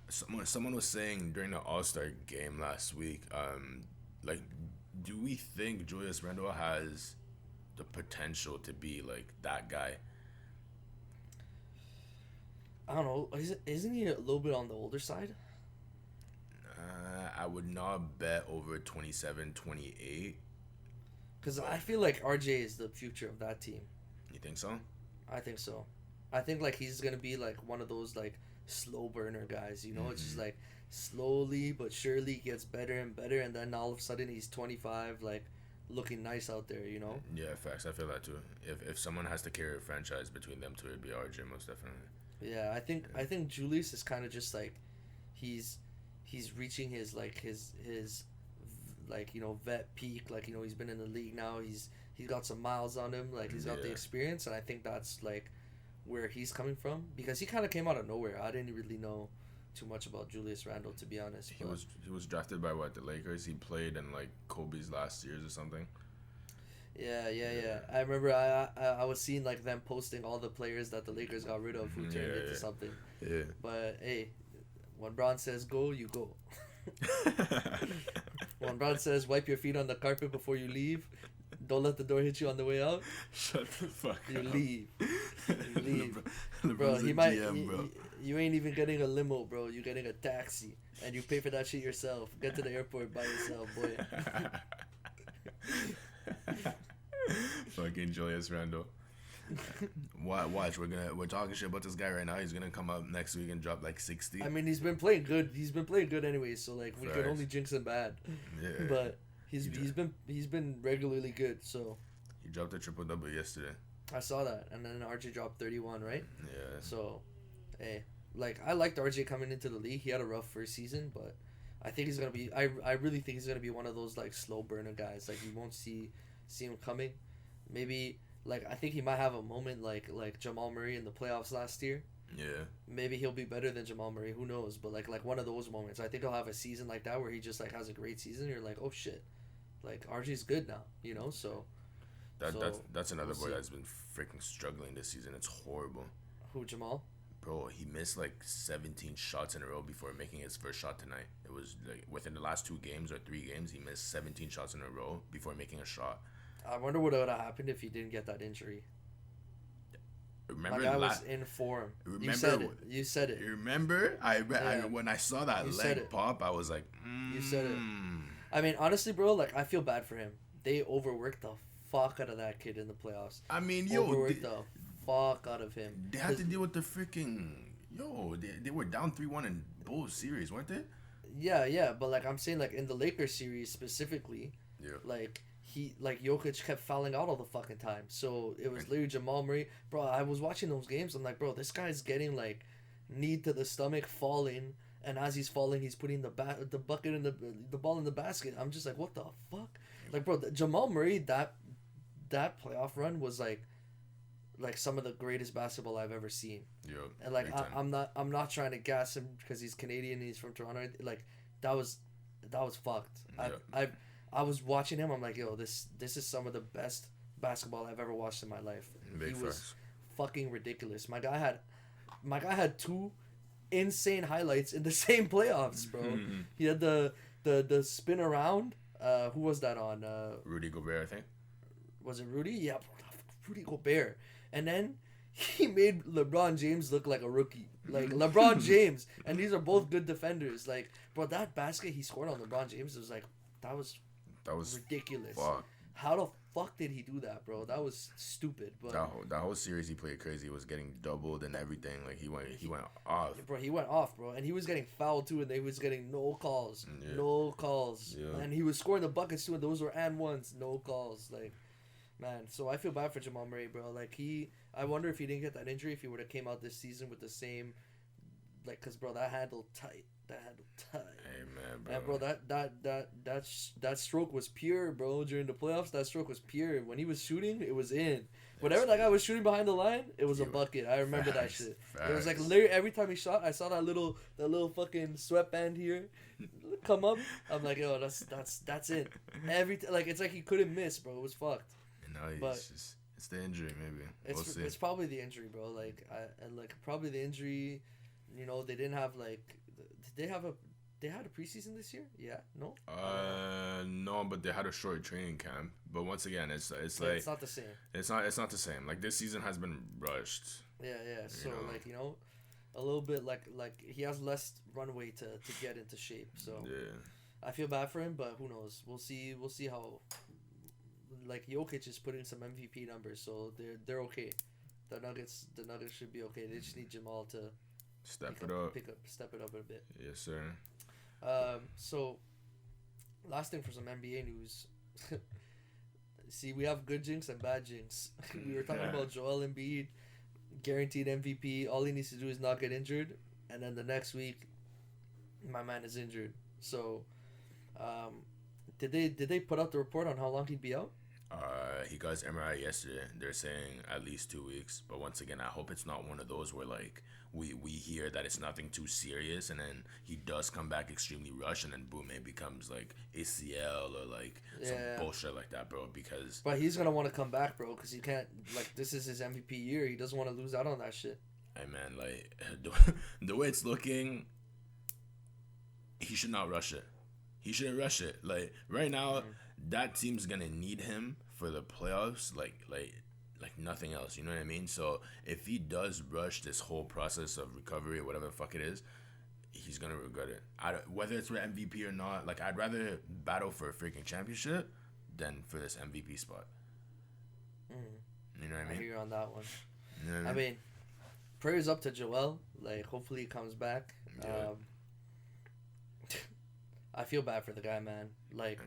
Someone was saying during the All-Star game last week, like, do we think Julius Randle has the potential to be like that guy? I don't know. Isn't he a little bit on the older side? I would not bet over 27, 28. Because I feel like RJ is the future of that team. You think so? I think so. I think like he's gonna be like one of those like slow burner guys. You know, it's just like slowly but surely gets better and better, and then all of a sudden he's 25, like looking nice out there. You know? Yeah, facts. I feel that too. If someone has to carry a franchise between them two, it'd be RJ most definitely. Yeah, I think Julius is kind of just like he's reaching his like, you know, vet peak. Like, you know, he's been in the league now. He's got some miles on him. Like, he's got the experience, and I think that's like where he's coming from, because he kind of came out of nowhere. I didn't really know too much about Julius Randle, to be honest. He was drafted by the Lakers. He played in like Kobe's last years or something. Yeah. I remember I was seeing like them posting all the players that the Lakers got rid of who turned into something. Yeah. But hey, when Bron says go, you go. When Bron says wipe your feet on the carpet before you leave, don't let the door hit you on the way out. Shut the fuck up. You leave. You leave. Bro, you ain't even getting a limo, bro. You're getting a taxi, and you pay for that shit yourself. Get to the airport by yourself, boy. Fucking Julius Randle. Watch, we're talking shit about this guy right now. He's gonna come up next week and drop like 60. I mean, he's been playing good. He's been playing good anyway, so like we could only jinx him bad. Yeah. But he's been regularly good. So he dropped a triple-double yesterday. I saw that, and then RJ dropped 31, right? Yeah. So, hey, like I liked RJ coming into the league. He had a rough first season, but I think he's gonna be. I really think he's gonna be one of those like slow burner guys. Like you won't see him coming. Maybe. Like, I think he might have a moment like Jamal Murray in the playoffs last year. Yeah. Maybe he'll be better than Jamal Murray. Who knows? But, like one of those moments. I think he'll have a season like that where he just, like, has a great season. You're like, oh, shit. Like, RJ's good now, you know? So. That's another boy that's been freaking struggling this season. It's horrible. Who, Jamal? Bro, he missed, like, 17 shots in a row before making his first shot tonight. It was, like, within the last 2 games or 3 games, he missed 17 shots in a row before making a shot. I wonder what would have happened if he didn't get that injury. Remember my guy was in form. You said it. Remember? When I saw that leg pop, I was like, You said it. I mean, honestly, bro, like, I feel bad for him. They overworked the fuck out of that kid in the playoffs. I mean, overworked the fuck out of him. They had to deal with the freaking... they were down 3-1 in both series, weren't they? Yeah, but, like, I'm saying, like, in the Lakers series specifically, like... Jokic kept fouling out all the fucking time. So it was literally Jamal Murray. Bro, I was watching those games. I'm like, bro, this guy's getting like knee to the stomach, falling, and as he's falling, he's putting the bucket in the ball in the basket. I'm just like, what the fuck? Like, bro, Jamal Murray, that playoff run was like some of the greatest basketball I've ever seen. Yeah. And like I'm not trying to gas him because he's Canadian and he's from Toronto. Like that was fucked. Yeah. I was watching him. I'm like, yo, this is some of the best basketball I've ever watched in my life. He was fucking ridiculous. My guy had 2 insane highlights in the same playoffs, bro. He had the spin around. Who was that on? Rudy Gobert, I think. Was it Rudy? Yeah, Rudy Gobert. And then he made LeBron James look like a rookie. Like LeBron James, and these are both good defenders. Like, bro, that basket he scored on LeBron James was like that was ridiculous. Fuck. How the fuck did he do that, bro? That was stupid. But that whole series he played crazy. He was getting doubled and everything. Like he went off. Bro, he went off, bro, and he was getting fouled too, and they was getting no calls, and he was scoring the buckets too, and those were and ones, no calls. Like, man, so I feel bad for Jamal Murray, bro. Like I wonder if he didn't get that injury, if he would have came out this season with the same, like, cause bro, that handle tight. Hey man, bro. And bro, that stroke was pure, bro. During the playoffs, that stroke was pure. When he was shooting, it was in. Whenever that guy was shooting behind the line, it was a bucket. I remember that shit. It was like literally every time he shot, I saw that little fucking sweatband here come up. I'm like, yo, that's it. It's like he couldn't miss, bro. It was fucked. It's the injury, maybe. It's probably the injury, bro. Probably the injury. You know, they didn't have they had a preseason this year? Yeah, no. No, but they had a short training camp. But once again, it's like it's not the same. It's not the same. Like this season has been rushed. Yeah. So a little bit like he has less runway to get into shape. So I feel bad for him, but who knows? We'll see how. Like Jokic is putting some MVP numbers, so they're okay. The Nuggets should be okay. They just need Jamal to step it up a bit. Yes, sir. So last thing for some NBA news. See, we have good jinx and bad jinx. We were talking about Joel Embiid, guaranteed MVP. All he needs to do is not get injured, and then the next week, my man is injured. So, did they put out the report on how long he'd be out? He got his MRI yesterday. They're saying at least 2 weeks. But once again, I hope it's not one of those where like we hear that it's nothing too serious, and then he does come back extremely rushed, and then boom, it becomes like ACL or like some bullshit like that, bro. Because but he's gonna want to come back, bro, because he can't. Like, this is his MVP year. He doesn't want to lose out on that shit. Hey man, like the way it's looking, he should not rush it. He shouldn't rush it. Like right now, that team's gonna need him for the playoffs. Like nothing else. You know what I mean? So if he does rush this whole process of recovery or whatever the fuck it is, he's gonna regret it. Whether it's for MVP or not, like I'd rather battle for a freaking championship than for this MVP spot. You know what I mean? I hear you on that one. You know what I mean, prayers up to Joel. Like, hopefully he comes back. Yeah. I feel bad for the guy, man. Like,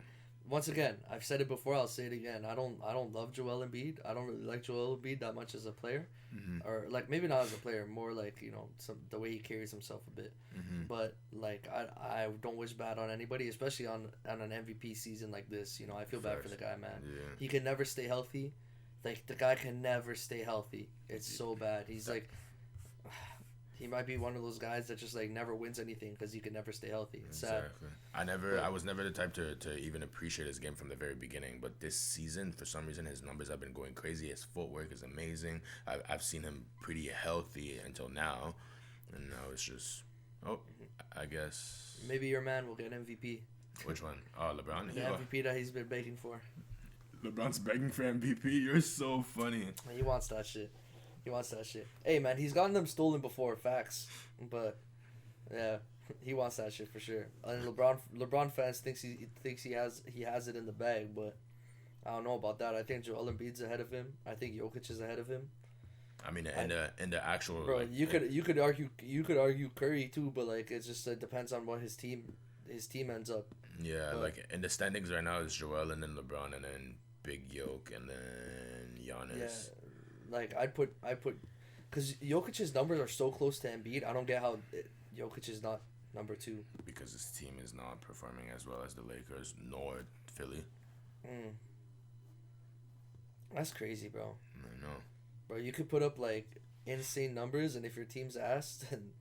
once again, I've said it before, I'll say it again. I don't love Joel Embiid. I don't really like Joel Embiid that much as a player. Or, like, maybe not as a player, more like, you know, the way he carries himself a bit. But, like, I don't wish bad on anybody, especially on an MVP season like this. You know, I feel bad for the guy, man. Yeah. He can never stay healthy. Like, the guy can never stay healthy. It's so bad. He's, like... He might be one of those guys that just like never wins anything because he can never stay healthy. It's sad. I was never the type to even appreciate his game from the very beginning. But this season, for some reason, his numbers have been going crazy. His footwork is amazing. I've seen him pretty healthy until now, and now it's just I guess maybe your man will get MVP. Which one? Oh, LeBron. The MVP that he's been begging for. LeBron's begging for MVP. You're so funny. He wants that shit. He wants that shit. Hey man, he's gotten them stolen before, facts. But yeah, he wants that shit for sure. And LeBron fans thinks he has it in the bag, but I don't know about that. I think Joel Embiid's ahead of him. I think Jokic is ahead of him. I mean, in the actual, bro, like, you could argue Curry too, but like it just depends on what his team ends up. Yeah, but, like in the standings right now, it's Joel and then LeBron and then Big Yoke and then Giannis. Yeah, like I put, because Jokic's numbers are so close to Embiid. I don't get how Jokic is not number 2. Because his team is not performing as well as the Lakers nor Philly. That's crazy, bro. I know. Bro, you could put up like insane numbers, and if your team's ass, then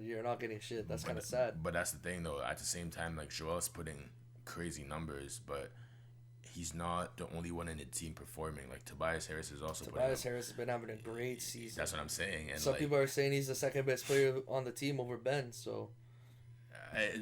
you're not getting shit. That's kind of sad. But that's the thing, though. At the same time, like, Joel's putting crazy numbers, but he's not the only one in the team performing. Like, Tobias Harris is also Harris has been having a great season. That's what I'm saying. And some people are saying he's the second best player on the team over Ben, so...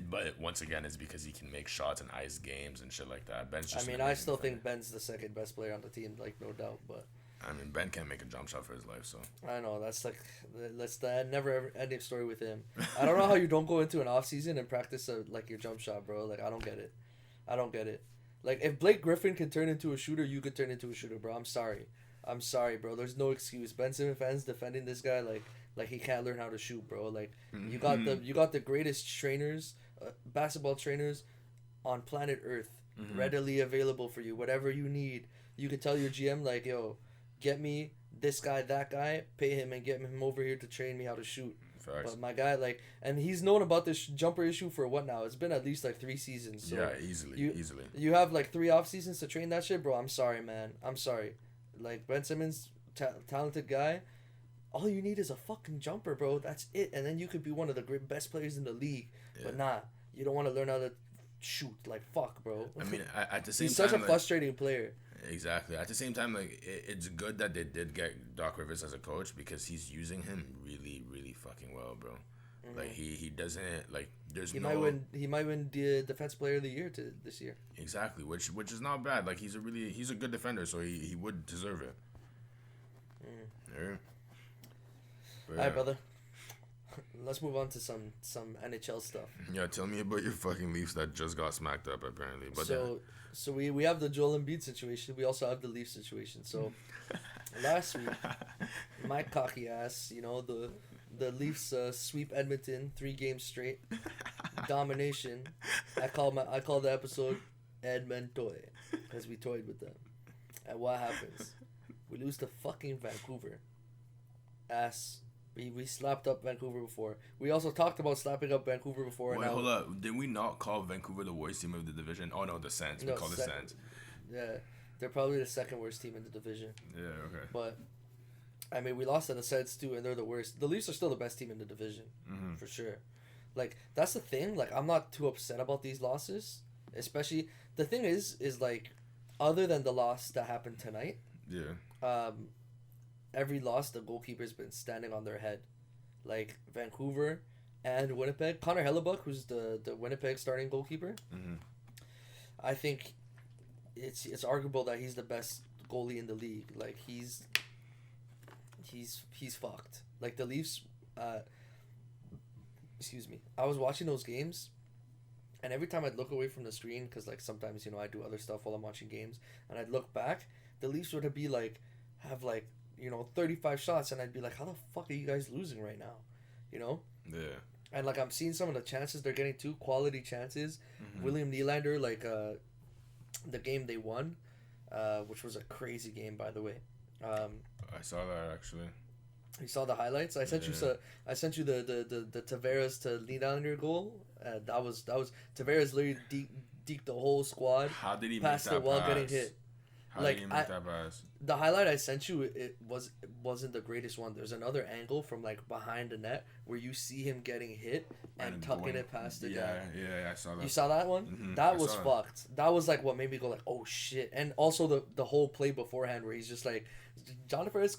But once again, it's because he can make shots and ice games and shit like that. Ben's just... I still think Ben's the second best player on the team, like, no doubt, but... I mean, Ben can't make a jump shot for his life, so... I know, that's the never-ending story with him. I don't know how you don't go into an off-season and practice, your jump shot, bro. Like, I don't get it. Like, if Blake Griffin can turn into a shooter, you could turn into a shooter, bro. I'm sorry, bro. There's no excuse. Ben Simmons fans defending this guy like he can't learn how to shoot, bro. Like, you got the greatest trainers, basketball trainers on planet Earth, readily available for you. Whatever you need, you can tell your GM, like, yo, get me this guy, that guy, pay him and get him over here to train me how to shoot. Facts. But my guy, like, and he's known about this jumper issue for what now? It's been at least like 3 seasons. So yeah, easily. You have like 3 off seasons to train that shit, bro. I'm sorry, man. I'm sorry. Like, Ben Simmons, talented guy. All you need is a fucking jumper, bro. That's it. And then you could be one of the best players in the league. Yeah. But nah, you don't want to learn how to shoot. Like, fuck, bro. I mean, at the same time, he's such a frustrating player. Exactly. At the same time, like, it's good that they did get Doc Rivers as a coach because he's using him really, really fucking well, bro. Like, he doesn't, like, he might win the defense player of the year this year. Exactly, which is not bad. Like, he's a good defender, so he would deserve it. Yeah. All right, brother. Let's move on to some NHL stuff. Yeah, tell me about your fucking Leafs that just got smacked up, apparently. But so we have the Joel Embiid situation. We also have the Leafs situation. So last week, my cocky ass, the Leafs sweep Edmonton 3 games straight, domination. I call the episode Edmontoy because we toyed with them. And what happens? We lose to fucking Vancouver. Ass. We slapped up Vancouver before. We also talked about slapping up Vancouver before. Wait, hold up. Did we not call Vancouver the worst team of the division? Oh, no, the Sens. We call the Sens. Yeah. They're probably the second worst team in the division. Yeah, okay. But, I mean, we lost to the Sens, too, and they're the worst. The Leafs are still the best team in the division, for sure. Like, that's the thing. Like, I'm not too upset about these losses. Especially, the thing is like, other than the loss that happened tonight. Yeah. Every loss, the goalkeeper's been standing on their head. Like, Vancouver and Winnipeg. Connor Hellebuck, who's the Winnipeg starting goalkeeper. I think it's arguable that he's the best goalie in the league. Like, he's fucked. Like, the Leafs... excuse me. I was watching those games, and every time I'd look away from the screen, because, like, sometimes, I do other stuff while I'm watching games, and I'd look back, the Leafs would be, like, have, like, 35 shots, and I'd be like, how the fuck are you guys losing right now? Yeah. And, like, I'm seeing some of the chances they're getting too, quality chances. William Nylander, like, the game they won, which was a crazy game, by the way. I saw that, actually. You saw the highlights? I sent you the Tavares to Nylander goal. That was Tavares literally deked the whole squad. How did he past make that it while pass? getting hit? How did he make that pass? The highlight I sent you, it wasn't the greatest one. There's another angle from, like, behind the net where you see him getting hit and tucking it past the guy. Yeah, I saw that. You saw that one? That was fucked. That was, like, what made me go, like, oh, shit. And also the whole play beforehand where he's just, like, John Ferris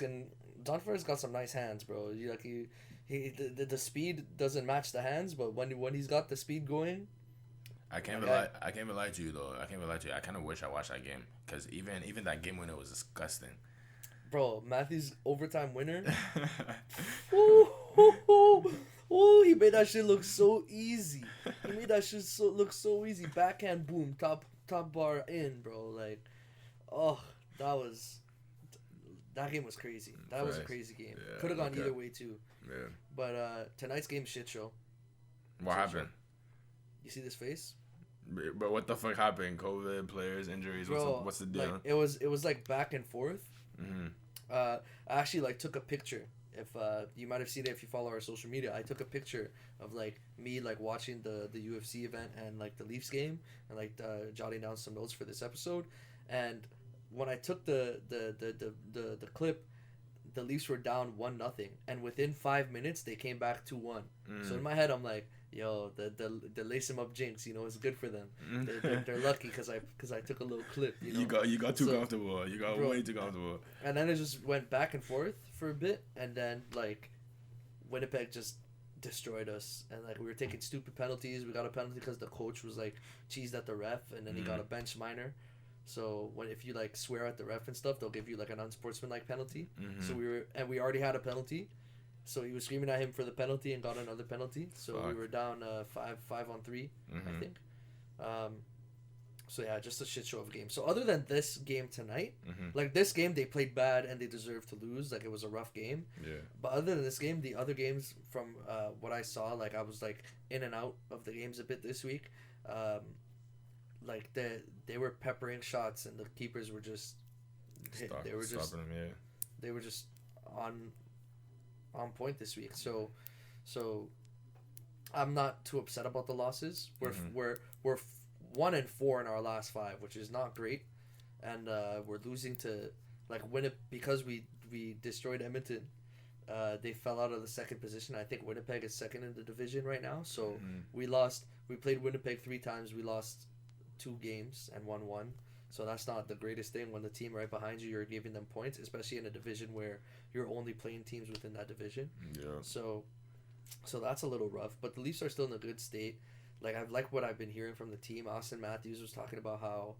got some nice hands, bro. The speed doesn't match the hands, but when he's got the speed going... I can't even lie to you, though. I kind of wish I watched that game. Because even that game winner was disgusting. Bro, Matthews overtime winner. Ooh, ooh, ooh, ooh, he made that shit look so easy. He made that shit look so easy. Backhand, boom, top bar in, bro. Like, oh, that game was crazy. That was a crazy game. Yeah, Could have gone either way too. Yeah. But tonight's game shit show. What happened? You see this face? But what the fuck happened? COVID, players, injuries. Bro, what's the deal? Like, it was like back and forth. Mm-hmm. I actually like took a picture. If you might have seen it if you follow our social media, I took a picture of like me like watching the UFC event and like the Leafs game and like jotting down some notes for this episode. And when I took the clip, the Leafs were down 1-0, and within 5 minutes they came back 2-1. So in my head I'm like, yo, the lace them up jinx, you know, it's good for them. They're lucky because I took a little clip. You know, you got too comfortable. You got way too comfortable. And then it just went back and forth for a bit, and then like Winnipeg just destroyed us, and like we were taking stupid penalties. We got a penalty because the coach was like cheesed at the ref, and then he got a bench minor. So if you like swear at the ref and stuff, they'll give you like an unsportsmanlike penalty. Mm-hmm. So we already had a penalty. So he was screaming at him for the penalty and got another penalty. So we were down 5-on-3, I think. So yeah, just a shit show of a game. So other than this game tonight, like this game they played bad and they deserved to lose. Like it was a rough game. Yeah. But other than this game, the other games from what I saw, like I was like in and out of the games a bit this week. Like they were peppering shots and the keepers were just they were just on point this week. So I'm not too upset about the losses. We're 1-4 in our last 5, which is not great, and we're losing to like because we destroyed Edmonton. They fell out of the second position. I think Winnipeg is second in the division right now. So we played Winnipeg 3 times. We lost 2 games and won 1. So that's not the greatest thing when the team right behind you, you're giving them points, especially in a division where you're only playing teams within that division. Yeah. So that's a little rough. But the Leafs are still in a good state. Like I've liked what I've been hearing from the team. Austin Matthews was talking about how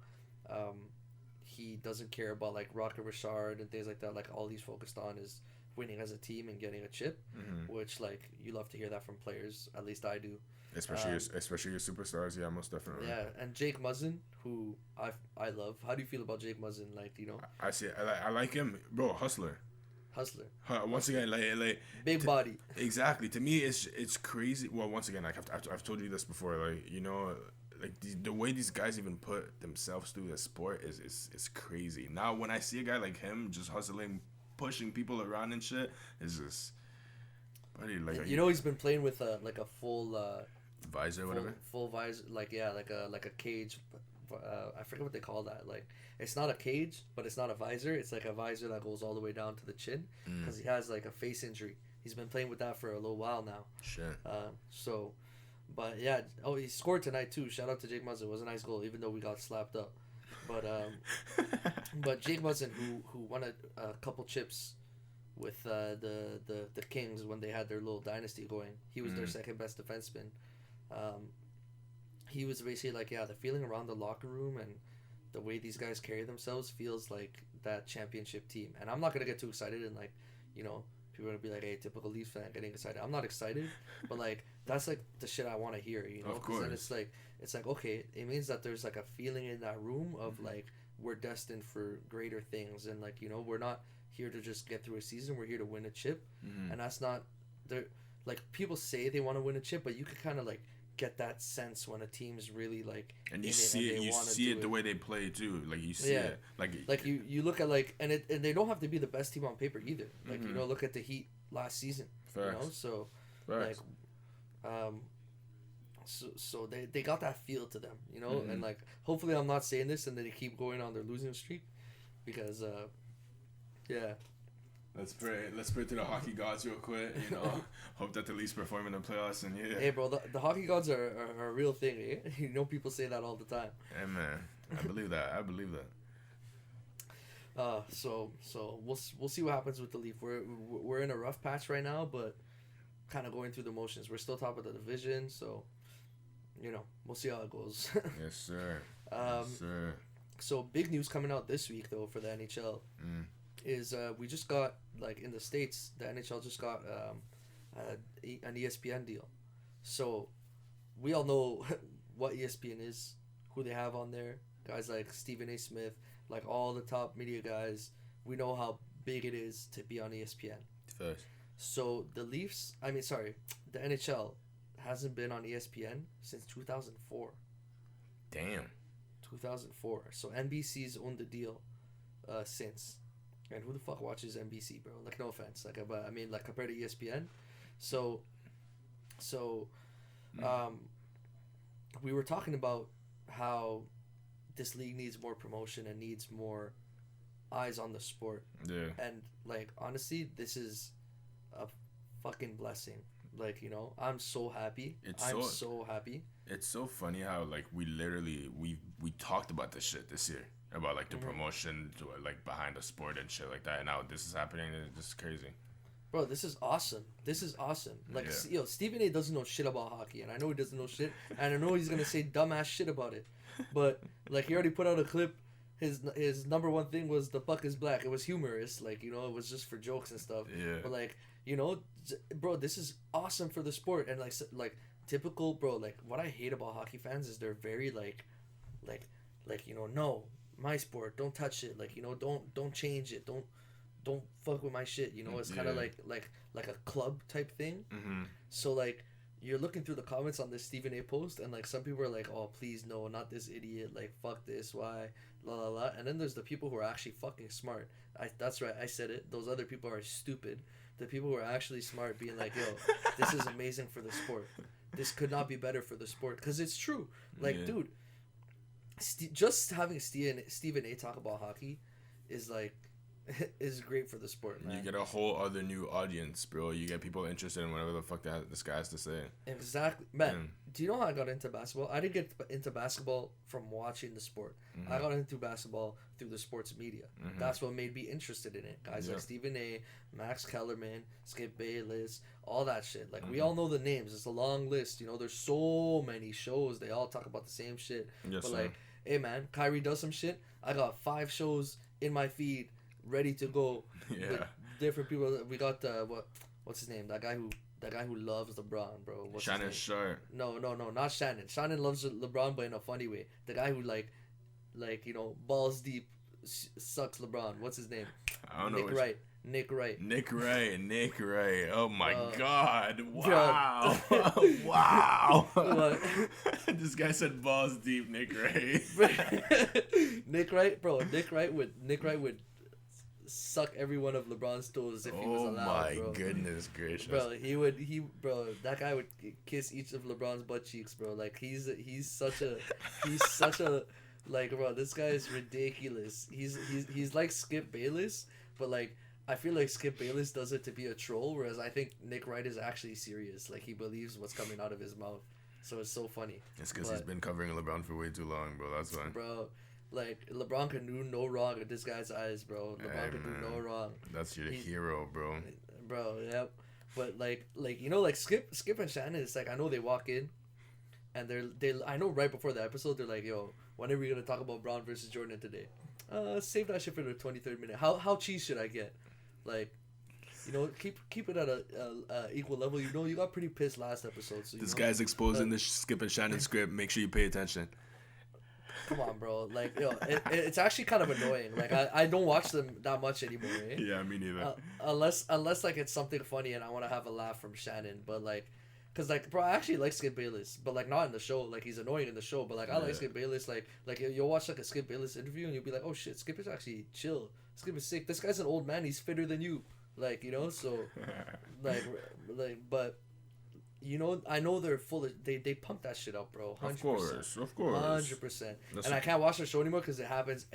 he doesn't care about like Rocket Richard and things like that. Like all he's focused on is winning as a team and getting a chip, which like you love to hear that from players. At least I do. Especially your superstars, yeah, most definitely. Yeah, and Jake Muzzin, who I love. How do you feel about Jake Muzzin? Like, you know, I see. I like him, bro. Hustler. Once again, like big body. Exactly. To me, it's crazy. Well, once again, like I've told you this before. Like, you know, like the way these guys even put themselves through the sport is crazy. Now, when I see a guy like him just hustling, pushing people around and shit, is just. Like, you know, he's been playing with like a full. Visor, whatever. Full visor, like a cage. I forget what they call that. Like it's not a cage, but it's not a visor. It's like a visor that goes all the way down to the chin because he has like a face injury. He's been playing with that for a little while now. Sure. But yeah. Oh, he scored tonight too. Shout out to Jake Muzzin. It was a nice goal, even though we got slapped up. But Jake Muzzin, who won a couple chips with the Kings when they had their little dynasty going. He was their second best defenseman. He was basically like, yeah, the feeling around the locker room and the way these guys carry themselves feels like that championship team. And I'm not gonna get too excited and like, you know, people are gonna be like, hey, typical Leafs fan getting excited. I'm not excited, but like that's like the shit I want to hear, you know. Of course. Then it's like okay, it means that there's like a feeling in that room of like we're destined for greater things, and like, you know, we're not here to just get through a season. We're here to win a chip, and that's not there. Like people say they want to win a chip, but you could kind of like get that sense when a team's really like and you see it, you see it the way they play too. Like you see it, like you look at like and they don't have to be the best team on paper either. Like you know, look at the Heat last season. Facts. You know, so Facts. like so they got that feel to them, you know, and like hopefully I'm not saying this and then they keep going on their losing streak because yeah. Let's pray to the hockey gods real quick, you know. Hope that the Leafs perform in the playoffs and yeah. Hey bro, the hockey gods are a real thing, eh? You know, people say that all the time. Hey man, I believe that. So we'll see what happens with the Leaf. We're in a rough patch right now, but kind of going through the motions. We're still top of the division, so you know, we'll see how it goes. Yes, sir. So big news coming out this week though for the NHL. is we just got, like, in the States, the NHL just got an ESPN deal. So we all know what ESPN is, who they have on there. Guys like Stephen A. Smith, like all the top media guys. We know how big it is to be on ESPN. First. So the the NHL hasn't been on ESPN since 2004. Damn. 2004. So NBC's owned the deal since. And who the fuck watches NBC, bro? Like, no offense. Like, but I mean, like, compared to ESPN. So we were talking about how this league needs more promotion and needs more eyes on the sport. Yeah. And, like, honestly, this is a fucking blessing. Like, you know, I'm so happy. I'm so happy. It's so funny how, like, we talked about this shit this year. About, like, the promotion to, like, behind the sport and shit like that. And now this is happening. This is crazy. Bro, this is awesome. Like, yo, Stephen A. doesn't know shit about hockey. And I know he doesn't know shit. And I know he's going to say dumbass shit about it. But, like, he already put out a clip. His number one thing was the puck is black. It was humorous. Like, you know, it was just for jokes and stuff. Yeah. But, like, you know, bro, this is awesome for the sport. And, like typical, bro, like, what I hate about hockey fans is they're very, like, you know, no, my sport, don't touch it. Like, you know, don't change it. Don't fuck with my shit. You know, it's kind of like a club type thing. Mm-hmm. So, like, you're looking through the comments on this Stephen A. post, and, like, some people are like, oh, please, no, not this idiot. Like, fuck this. Why? La, la, la. And then there's the people who are actually fucking smart. That's right. I said it. Those other people are stupid. The people who are actually smart being like, yo, this is amazing for the sport. This could not be better for the sport. Because it's true. Like, dude, just having Stephen A. talk about hockey is, like, is great for the sport, man. You get a whole other new audience, bro. You get people interested in whatever the fuck this guy has to say. Exactly. Man, do you know how I got into basketball? I didn't get into basketball from watching the sport. Mm-hmm. I got into basketball through the sports media. Mm-hmm. That's what made me interested in it. Guys like Stephen A., Max Kellerman, Skip Bayless, all that shit. Like, we all know the names. It's a long list. You know, there's so many shows. They all talk about the same shit. Yes, but, sir. like, hey, man, Kyrie does some shit. I got 5 shows in my feed ready to go. Yeah. With different people. We got what's his name? That guy who loves LeBron, bro. What's Shannon his Sharp. No, not Shannon. Shannon loves LeBron, but in a funny way. The guy who like you know, balls deep sucks LeBron. What's his name? I don't know. Nick Wright. Nick Wright. Oh my God! Wow. Wow. This guy said balls deep. Nick Wright. Nick Wright would suck every one of LeBron's toes if he was allowed. Oh my goodness gracious. Bro, that guy would kiss each of LeBron's butt cheeks, bro. Like, he's such a like, bro, this guy is ridiculous. He's like Skip Bayless, but, like, I feel like Skip Bayless does it to be a troll, whereas I think Nick Wright is actually serious. Like, he believes what's coming out of his mouth. So it's so funny. It's because he's been covering LeBron for way too long, bro. That's why. Bro, like, LeBron can do no wrong in this guy's eyes, bro. LeBron can do no wrong. That's your hero, bro. Bro, yep. But, like, you know, like, Skip and Shannon, it's like, I know they walk in, and I know right before the episode, they're like, yo, when are we going to talk about Brown versus Jordan today? Save that shit for the 23rd minute. How cheese should I get? Like, you know, keep it at a equal level. You know, you got pretty pissed last episode. So this guy's exposing the Skip and Shannon script. Make sure you pay attention. Come on, bro. Like, yo, it's actually kind of annoying. Like, I don't watch them that much anymore, eh? Yeah, me neither. Unless like, it's something funny and I want to have a laugh from Shannon. But, like, because, like, bro, I actually like Skip Bayless, but, like, not in the show. Like, he's annoying in the show, but, like, I like Skip Bayless. Like you'll watch, like, a Skip Bayless interview and you'll be like, oh shit, Skip is actually chill. Skip is sick. This guy's an old man. He's fitter than you. Like, you know, so like, but, you know, I know they're full of, they pump that shit up, bro. 100%. Of course. 100%. And I can't watch the show anymore because it happens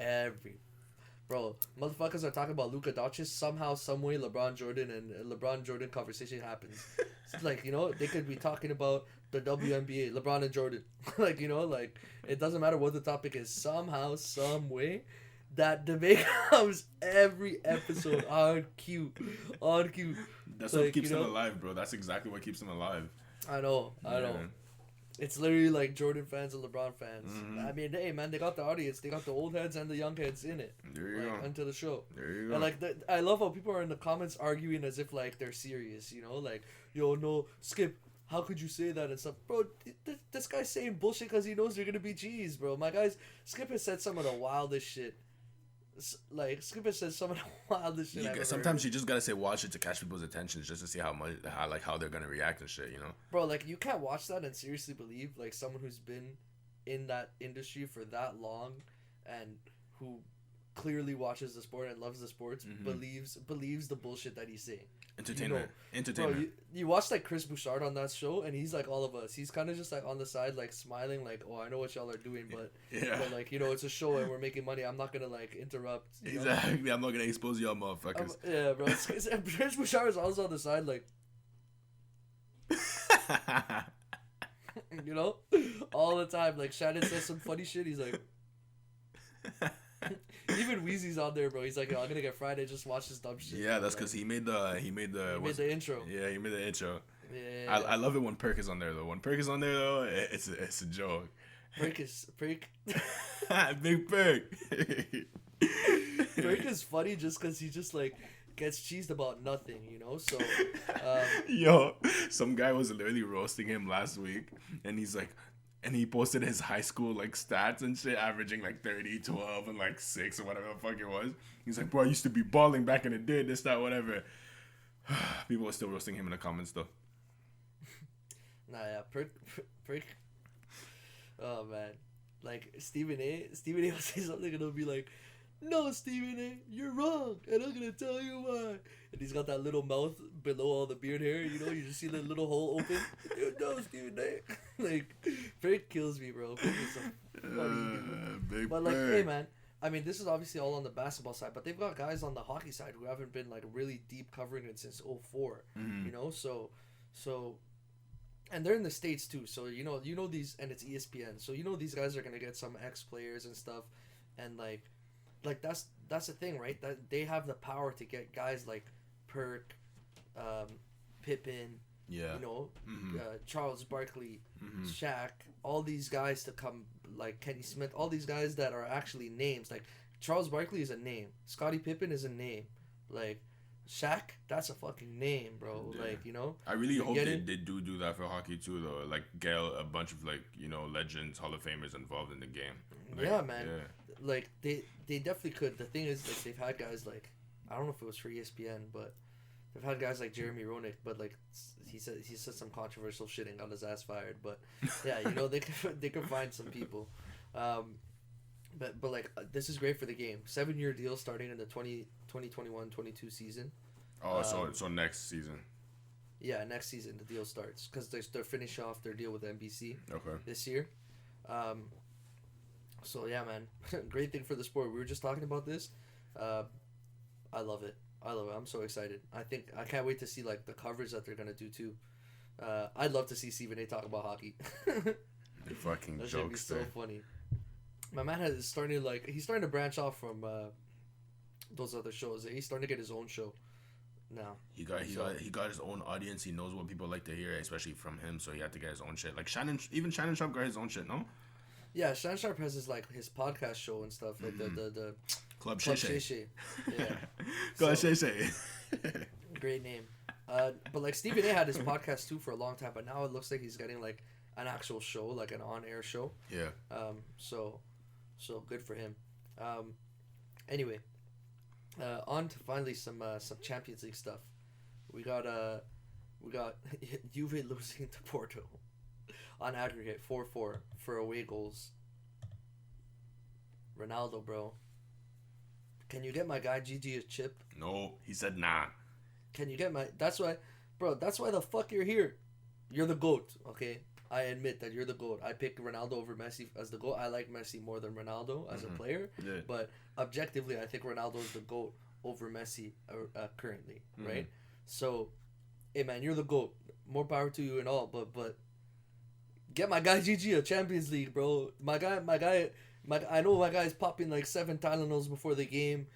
bro, motherfuckers are talking about Luka Doncic. Somehow, some way, LeBron Jordan conversation happens. It's like, you know, they could be talking about the WNBA, LeBron and Jordan. Like, you know, like, it doesn't matter what the topic is. Somehow, some way, that debate comes every episode on cue. That's like, what keeps them alive, bro. That's exactly what keeps them alive. I know. It's literally like Jordan fans and LeBron fans. I mean, hey man, they got the audience, they got the old heads and the young heads in it. There you go. Into the show. There you go. And like, I love how people are in the comments arguing as if like they're serious. You know, like, yo, no, Skip. How could you say that and stuff, bro? This guy's saying bullshit because he knows they're gonna be G's, bro. My guys, Skip has said some of the wildest shit. Like, Skip has said some of the wildest shit. Sometimes you just gotta say watch it to catch people's attention, just to see how they're gonna react and shit, you know. Bro, like, you can't watch that and seriously believe like someone who's been in that industry for that long and who clearly watches the sport and loves the sports believes the bullshit that he's saying. Entertainment. Bro, you watch like Chris Bouchard on that show, and he's like all of us. He's kind of just like on the side, like smiling, like, "Oh, I know what y'all are doing, but like, you know, it's a show and we're making money. I'm not gonna like interrupt." Exactly. I'm not gonna expose y'all motherfuckers. Yeah, bro. Chris Bouchard is also on the side, like, you know, all the time. Like, Shannon says some funny shit. He's like. Even Weezy's on there, bro. He's like, yo, I'm gonna get Friday. Just watch this dumb shit. Yeah, that's because he made the intro. Yeah, he made the intro. Yeah. I love it when Perk is on there though. When Perk is on there though, it's a joke. Perk. Big Perk. Perk is funny just because he just like gets cheesed about nothing, you know. So, yo, some guy was literally roasting him last week, and he's like. And he posted his high school, like, stats and shit, averaging, like, 30, 12, and, like, 6 or whatever the fuck it was. He's like, bro, I used to be balling back in the day, this, that, whatever. People were still roasting him in the comments, though. Nah, yeah, Perk. Oh, man. Like, Stephen A will say something and he'll be like, no, Stephen A, you're wrong, and I'm gonna tell you why. And he's got that little mouth below all the beard hair, you know, you just see the little hole open. No, Stephen A. Like, Perk kills me, bro. Perk is so funny. But, like, hey, man, I mean, this is obviously all on the basketball side, but they've got guys on the hockey side who haven't been, like, really deep covering it since 04, you know, so, and they're in the States, too, so, you know these, and it's ESPN, so, you know, these guys are gonna get some ex-players and stuff, and, like, that's the thing, right? That they have the power to get guys like Perk, Pippen, you know, Charles Barkley, Shaq, all these guys to come, like Kenny Smith, all these guys that are actually names. Like Charles Barkley is a name, Scottie Pippen is a name, like Shaq, that's a fucking name, bro. Yeah. Like, you know, I really hope they do that for hockey too, though. Like get a bunch of like, you know, legends, Hall of Famers involved in the game. Like, yeah, man. Yeah. Like they definitely could. The thing is, like, they've had guys like, I don't know if it was for ESPN, but they've had guys like Jeremy Roenick, but like he said some controversial shit and got his ass fired. But yeah, you know, they could find some people. But like this is great for the game. 7-year deal starting in the 2021-22 season. Oh, so next season. Yeah, next season the deal starts because they're finishing off their deal with NBC. Okay. This year. So yeah, man, great thing for the sport. We were just talking about this. I love it. I'm so excited. I can't wait to see like the coverage that they're gonna do too. I'd love to see Stephen A talk about hockey. The fucking that jokes. That should be so funny. My man he's starting to branch off from those other shows. He's starting to get his own show now. He got his own audience. He knows what people like to hear, especially from him. So he had to get his own shit. Like Shannon Sharp got his own shit, no? Yeah, Shannon Sharp has his podcast show and stuff, like the Club Shay. Yeah. Club Shay. Great name. But like Stephen A had his podcast too for a long time, but now it looks like he's getting like an actual show, like an on-air show. Yeah. So good for him. Anyway, on to finally some Champions League stuff. We got Juve losing to Porto on aggregate 4-4 for away goals. Ronaldo, bro. Can you get my guy Gigi a chip? No, he said nah. Can you get that's why the fuck you're here. You're the GOAT, okay? I admit that you're the GOAT. I picked Ronaldo over Messi as the GOAT. I like Messi more than Ronaldo as a player. Yeah. But objectively, I think Ronaldo is the GOAT over Messi currently, right? So, hey man, you're the GOAT. More power to you and all, but get my guy Gigi a Champions League, bro. My guy, I know my guy's popping like 7 Tylenols before the game.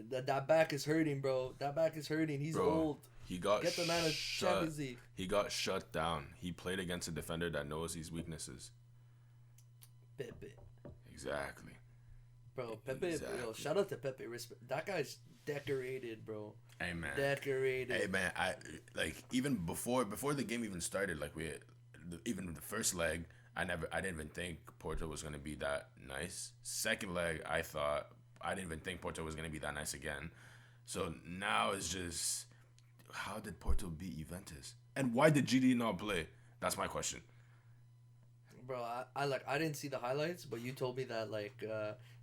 That back is hurting, bro. That back is hurting. He's old. He got Get the man a Champions League. He got shut down. He played against a defender that knows his weaknesses. Pepe. Exactly. Bro, Pepe, Exactly. Yo, shout out to Pepe. That guy's decorated, bro. Hey man. Decorated. Hey man, I like even before the game even started, like even the first leg, I didn't even think Porto was gonna be that nice. Second leg, I didn't even think Porto was gonna be that nice again. So now it's just, how did Porto beat Juventus? And why did GD not play? That's my question. Bro, I didn't see the highlights, but you told me that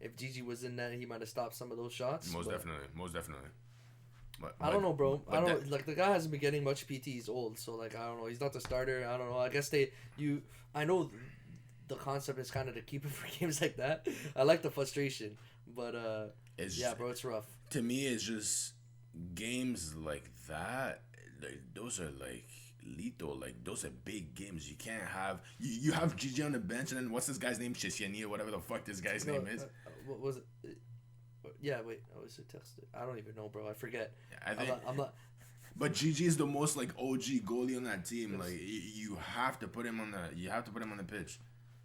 if Gigi was in there, he might have stopped some of those shots. Most definitely. But I don't know, bro. I don't know. Like, the guy hasn't been getting much PT. He's old, so I don't know. He's not the starter. I don't know. I guess I know the concept is kind of to keep it for games like that. I like the frustration, but bro, it's rough. To me, it's just games like that. Those are like lethal. Like, those are big games. You can't have you have Gigi on the bench, and then what's this guy's name? Cheshiani or whatever the fuck this guy's name is. What was it? Yeah, wait. I was texted. I don't even know, bro. I forget. I think I'm not. But Gigi is the most OG goalie on that team. Like, you have to put him on the. You have to put him on the pitch.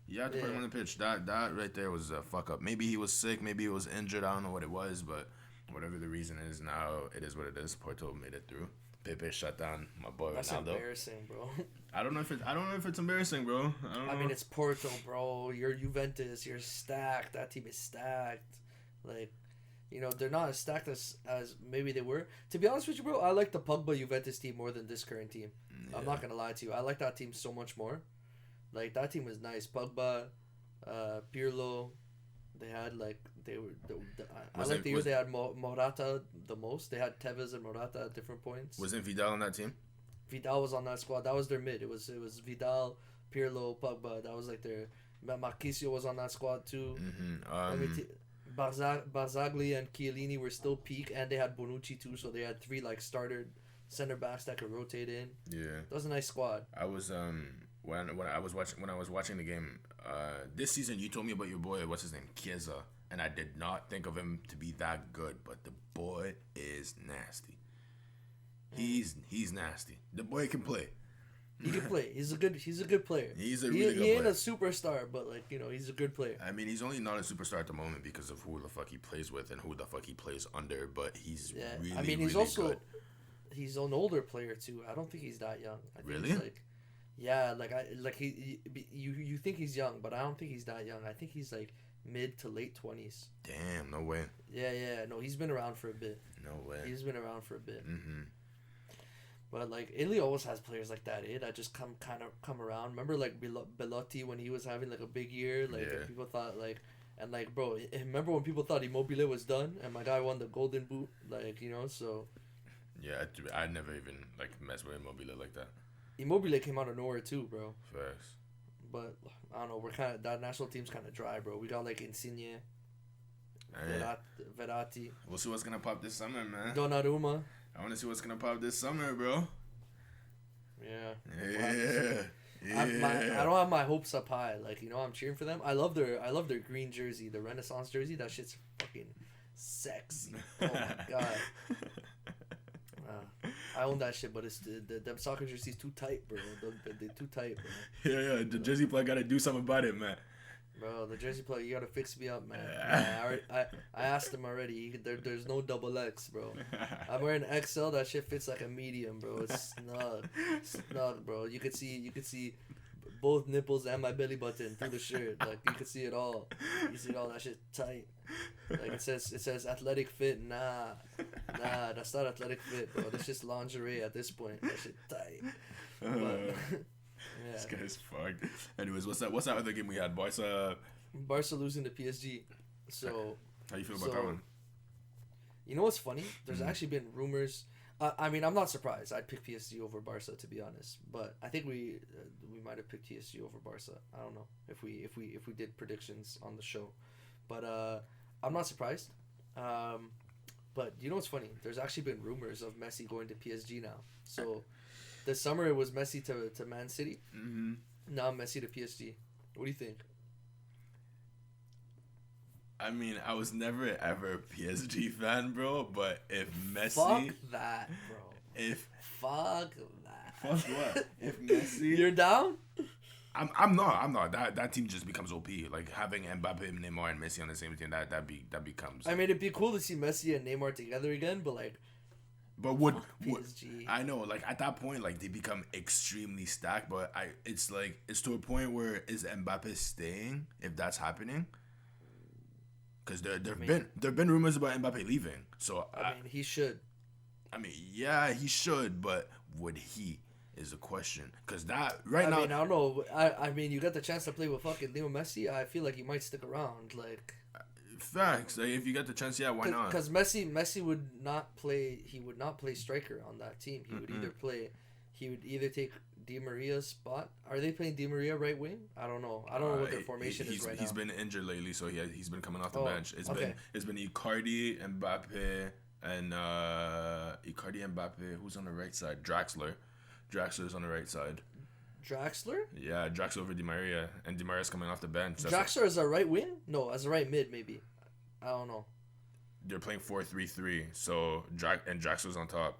You have to put him on the pitch. That right there was a fuck up. Maybe he was sick. Maybe he was injured. I don't know what it was, but whatever the reason is, now it is what it is. Porto made it through. Pepe shut down my boy Ronaldo. That's embarrassing, bro. I don't know if it's embarrassing, bro. I mean, it's Porto, bro. You're Juventus. You're stacked. That team is stacked. Like, they're not as stacked as maybe they were. To be honest with you, bro, I like the Pogba Juventus team more than this current team. Yeah. I'm not gonna lie to you. I like that team so much more. Like, that team was nice. Pogba, Pirlo. They had they had Morata the most. They had Tevez and Morata at different points. Wasn't Vidal on that team? Vidal was on that squad. That was their mid. It was Vidal, Pirlo, Pogba. That was like their. Marquisio was on that squad too. Mm-hmm. Barzagli and Chiellini were still peak, and they had Bonucci too. So they had three starter center backs that could rotate in. Yeah, that was a nice squad. I was when I was watching the game this season. You told me about your boy, what's his name, Chiesa, and I did not think of him to be that good, but the boy is nasty. He's nasty. The boy can play. He can play. He's a good player. He's a really good player. He ain't a superstar, but he's a good player. I mean, he's only not a superstar at the moment because of who the fuck he plays with and who the fuck he plays under. But he's really, I mean, he's really also good. He's an older player too. I don't think he's that young. I think really? You think he's young, but I don't think he's that young. I think he's mid to late 20s. Damn, no way. Yeah. No, he's been around for a bit. No way. He's been around for a bit. Mm-hmm. But Italy always has players like that, that just come around. Remember Belotti when he was having a big year, and people thought bro, remember when people thought Immobile was done and my guy won the Golden Boot, so. Yeah, I never even messed with Immobile like that. Immobile came out of nowhere too, bro. Facts. But I don't know, that national team's kind of dry, bro. We got Insigne, Verratti. We'll see what's gonna pop this summer, man. Donnarumma. I want to see what's gonna pop this summer, bro. Yeah. I don't have my hopes up high. I'm cheering for them. I love their green jersey, the Renaissance jersey. That shit's fucking sexy. Oh my god. I own that shit, but it's the soccer jersey's too tight, bro. They're too tight, bro. Yeah. The jersey player gotta do something about it, man. Bro, the jersey player, you gotta fix me up, man. I asked him already. There's no double X, bro. I'm wearing XL. That shit fits like a medium, bro. It's snug, bro. You could see both nipples and my belly button through the shirt. You could see it all. You see it all. That shit tight. It says athletic fit. Nah, that's not athletic fit, bro. That's just lingerie at this point. That shit tight. But, yeah. This guy's fucked. Anyways, what's that other game we had? Barca losing to PSG. So how you feel about that one? You know what's funny? There's actually been rumors. I mean, I'm not surprised. I'd pick PSG over Barca, to be honest. But I think we might have picked PSG over Barca. I don't know if we did predictions on the show, but I'm not surprised. But you know what's funny? There's actually been rumors of Messi going to PSG now. So this summer it was Messi to Man City. Mm-hmm. Now Messi to PSG. What do you think? I mean, I was never ever a PSG fan, bro. But if Messi, fuck that, bro. if Fuck that. fuck what? If Messi, You're down? I'm not. That team just becomes OP. Like having Mbappe, Neymar, and Messi on the same team, that becomes. I mean, it'd be cool to see Messi and Neymar together again, but like. But would PSG. I know? Like at that point, like they become extremely stacked. But it's to a point where is Mbappe staying if that's happening? Because there've been rumors about Mbappe leaving. So I mean, he should. I mean, yeah, he should, but would he? Is the question. Because that now. I mean, I don't know. I mean, you got the chance to play with fucking Leo Messi. I feel like he might stick around. Like. Facts. Like if you get the chance, yeah, why not? Because Messi would not play. He would not play striker on that team. He would He would either take Di Maria's spot. Are they playing Di Maria right wing? I don't know. I don't know what their formation is right now. He's been injured lately, so he's been coming off the bench. It's been Icardi, Mbappe, and Icardi, Mbappe. Who's on the right side? Draxler's on the right side. Draxler? Yeah, Draxler over Di Maria, and Di Maria's coming off the bench. Draxler as a right wing? No, as a right mid maybe. I don't know. They're playing 4-3-3, so Draxler's on top.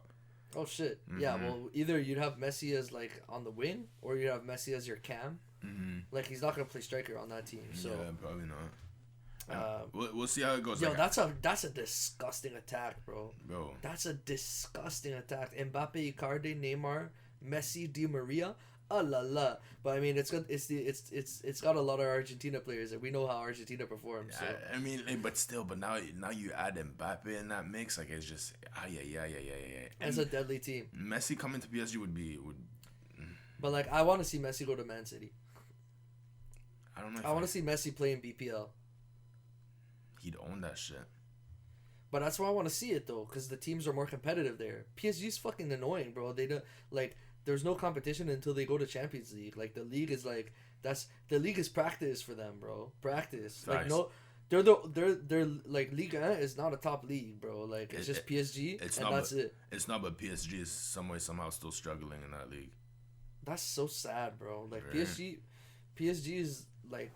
Oh shit! Mm-hmm. Yeah, well, either you'd have Messi as like on the wing, or you'd have Messi as your cam. Mm-hmm. Like he's not gonna play striker on that team. So yeah, probably not. We'll see how it goes. Yo, that's a disgusting attack, bro. That's a disgusting attack. Mbappe, Icardi, Neymar, Messi, Di Maria. Oh la la, but I mean it's got a lot of Argentina players and we know how Argentina performs. So. I mean, but now you add Mbappe in that mix, like it's just yeah. It's a deadly team. Messi coming to PSG would. But like I want to see Messi go to Man City. I don't know. I want to see Messi play in BPL. He'd own that shit. But that's why I want to see it though, because the teams are more competitive there. PSG's fucking annoying, bro. They don't like. There's no competition until they go to Champions League. Like the league is like the league is practice for them, bro. Practice. Nice. Like no, they're like Liga is not a top league, bro. Like it's just PSG that's it. It's not, but PSG is somehow still struggling in that league. That's so sad, bro. Like yeah. PSG is like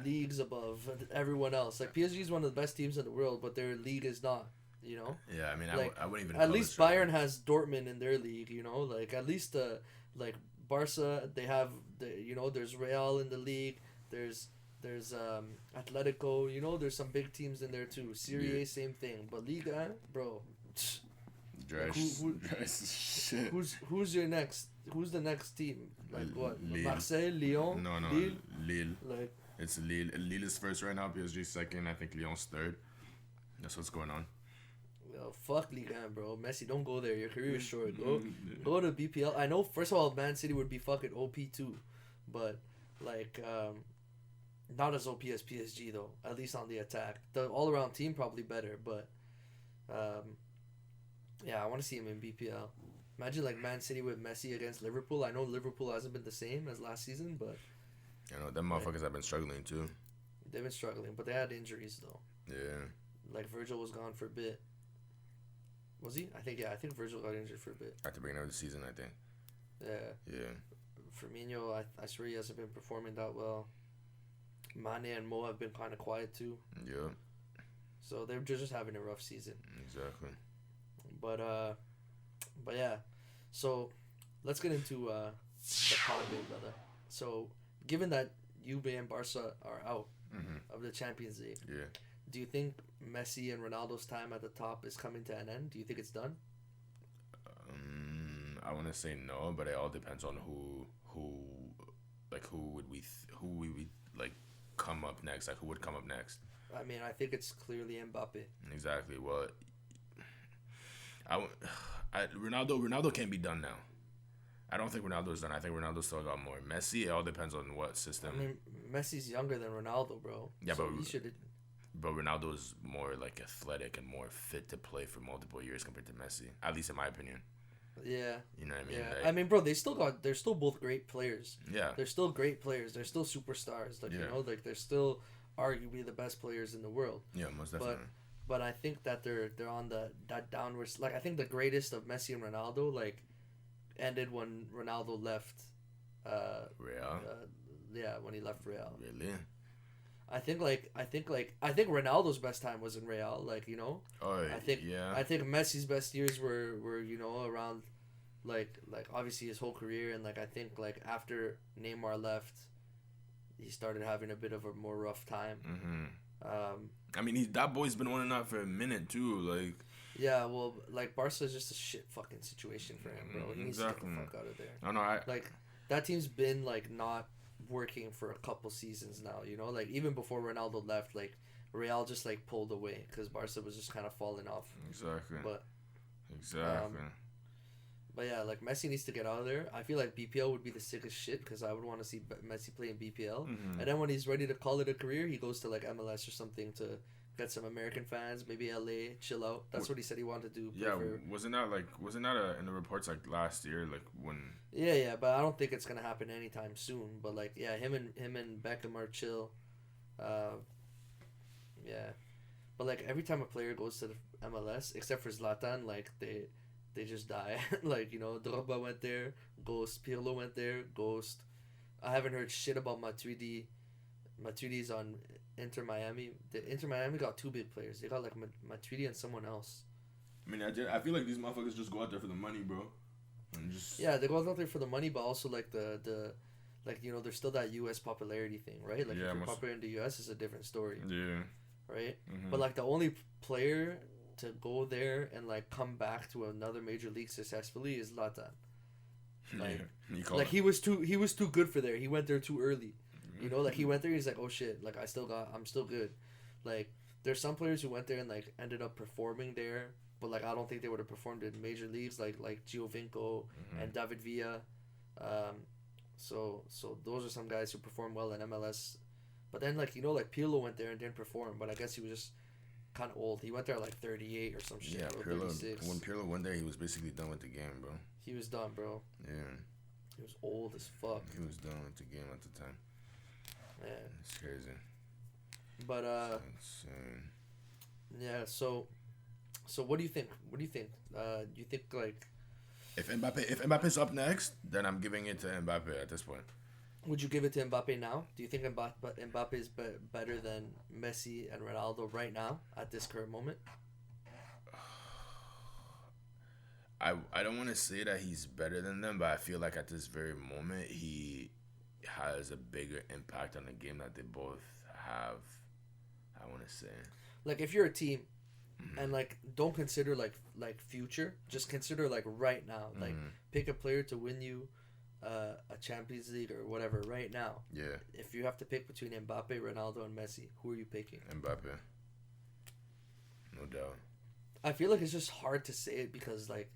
leagues above everyone else. Like PSG is one of the best teams in the world, but their league is not. You know. Yeah, I mean, like, I wouldn't even. At least Bayern has Dortmund in their league. You know, like at least like Barca, they have there's Real in the league. There's Atletico. You know, there's some big teams in there too. Serie A, same thing. But Liga, bro. Who's your next? Who's the next team? Like what? Lille. Marseille, Lyon. No, Lille. Like it's Lille. Lille is first right now. PSG second. I think Lyon's third. That's what's going on. Well, fuck Ligue 1, bro. Messi, don't go there. Your career is short. Go to BPL. I know, first of all, Man City would be fucking OP too. But, like, not as OP as PSG, though. At least on the attack. The all-around team probably better, but, yeah, I want to see him in BPL. Imagine, like, Man City with Messi against Liverpool. I know Liverpool hasn't been the same as last season, but... I know, them motherfuckers have been struggling, too. They've been struggling, but they had injuries, though. Yeah. Like, Virgil was gone for a bit. Was he? I think Virgil got injured for a bit. At the beginning of the season, I think. Yeah. Firmino, I swear he hasn't been performing that well. Mane and Mo have been kind of quiet too. Yeah. So they're just having a rough season. Exactly. But yeah. So let's get into the Podbate, brother. So given that Juve and Barca are out of the Champions League, yeah. Do you think Messi and Ronaldo's time at the top is coming to an end? Do you think it's done? I want to say no, but it all depends on who would we like come up next? Like who would come up next? I mean, I think it's clearly Mbappe. Exactly. Well, Ronaldo can't be done now. I don't think Ronaldo's done. I think Ronaldo still got more. Messi, it all depends on what system. I mean, Messi's younger than Ronaldo, bro. Yeah, so but he should. But Ronaldo's more like athletic and more fit to play for multiple years compared to Messi. At least in my opinion. Yeah. You know what I mean? Yeah. Like, I mean, bro, they're still both great players. Yeah. They're still great players. They're still superstars. Like, you know, like they're still arguably the best players in the world. Yeah, most definitely. But I think that they're on that downwards. Like, I think the greatest of Messi and Ronaldo, like, ended when Ronaldo left. Real. Yeah, when he left Real. Really? I think Ronaldo's best time was in Real. Like, you know. Oh I think yeah. I think Messi's best years were around like obviously his whole career, and like I think like after Neymar left, he started having a bit of a more rough time. I mean, that boy's been on and off for a minute too. Like. Yeah, well, like Barca is just a shit fucking situation for him, bro. He needs to get the fuck out of there. I know. Like that team's been like not working for a couple seasons now. You know, like even before Ronaldo left, like Real just like pulled away because Barca was just kind of falling off. Exactly. But exactly. But yeah, like Messi needs to get out of there. I feel like BPL would be the sickest shit because I would want to see Messi play in BPL. And then when he's ready to call it a career, he goes to like MLS or something to get some American fans, maybe LA, chill out. That's what he said he wanted to do. Yeah, wasn't that in the reports like last year, like when? Yeah, but I don't think it's gonna happen anytime soon. But like, yeah, him and Beckham are chill. Yeah, but like every time a player goes to the MLS, except for Zlatan, like they just die. Like, you know, Drogba went there, ghost. Pirlo went there, ghost. I haven't heard shit about Matuidi. Matuidi's on Inter Miami. The Inter Miami got two big players. They got like Matuidi and someone else. I mean, I feel like these motherfuckers just go out there for the money, bro. And just... Yeah, they go out there for the money, but also like the like, you know, there's still that U.S. popularity thing, right? Like, if you're popular in the U.S., it's a different story. Yeah. Right? But like the only player to go there and like come back to another major league successfully is Zlatan. Like, he was too good for there. He went there too early. You know, like he went there, he's like, oh shit, like I'm still good. Like there's some players who went there and like ended up performing there, but like I don't think they would have performed in major leagues like Giovinco and David Villa. So those are some guys who perform well in MLS. But then like, you know, like Pirlo went there and didn't perform, but I guess he was just kind of old. He went there at like 38 or some shit. Yeah, bro, Pirlo. 36. When Pirlo went there, he was basically done with the game, bro. He was done, bro. Yeah. He was old as fuck. He was done with the game at the time. Yeah. It's crazy. But it's insane. Yeah. So what do you think? Do you think like if Mbappe's up next, then I'm giving it to Mbappe at this point. Would you give it to Mbappe now? Do you think Mbappe is better than Messi and Ronaldo right now at this current moment? I don't want to say that he's better than them, but I feel like at this very moment he has a bigger impact on the game that they both have. I want to say, like, if you're a team, and like don't consider like future, just consider like right now. Like pick a player to win you a Champions League or whatever right now. Yeah. If you have to pick between Mbappe, Ronaldo, and Messi, who are you picking? Mbappe. No doubt. I feel like it's just hard to say it because like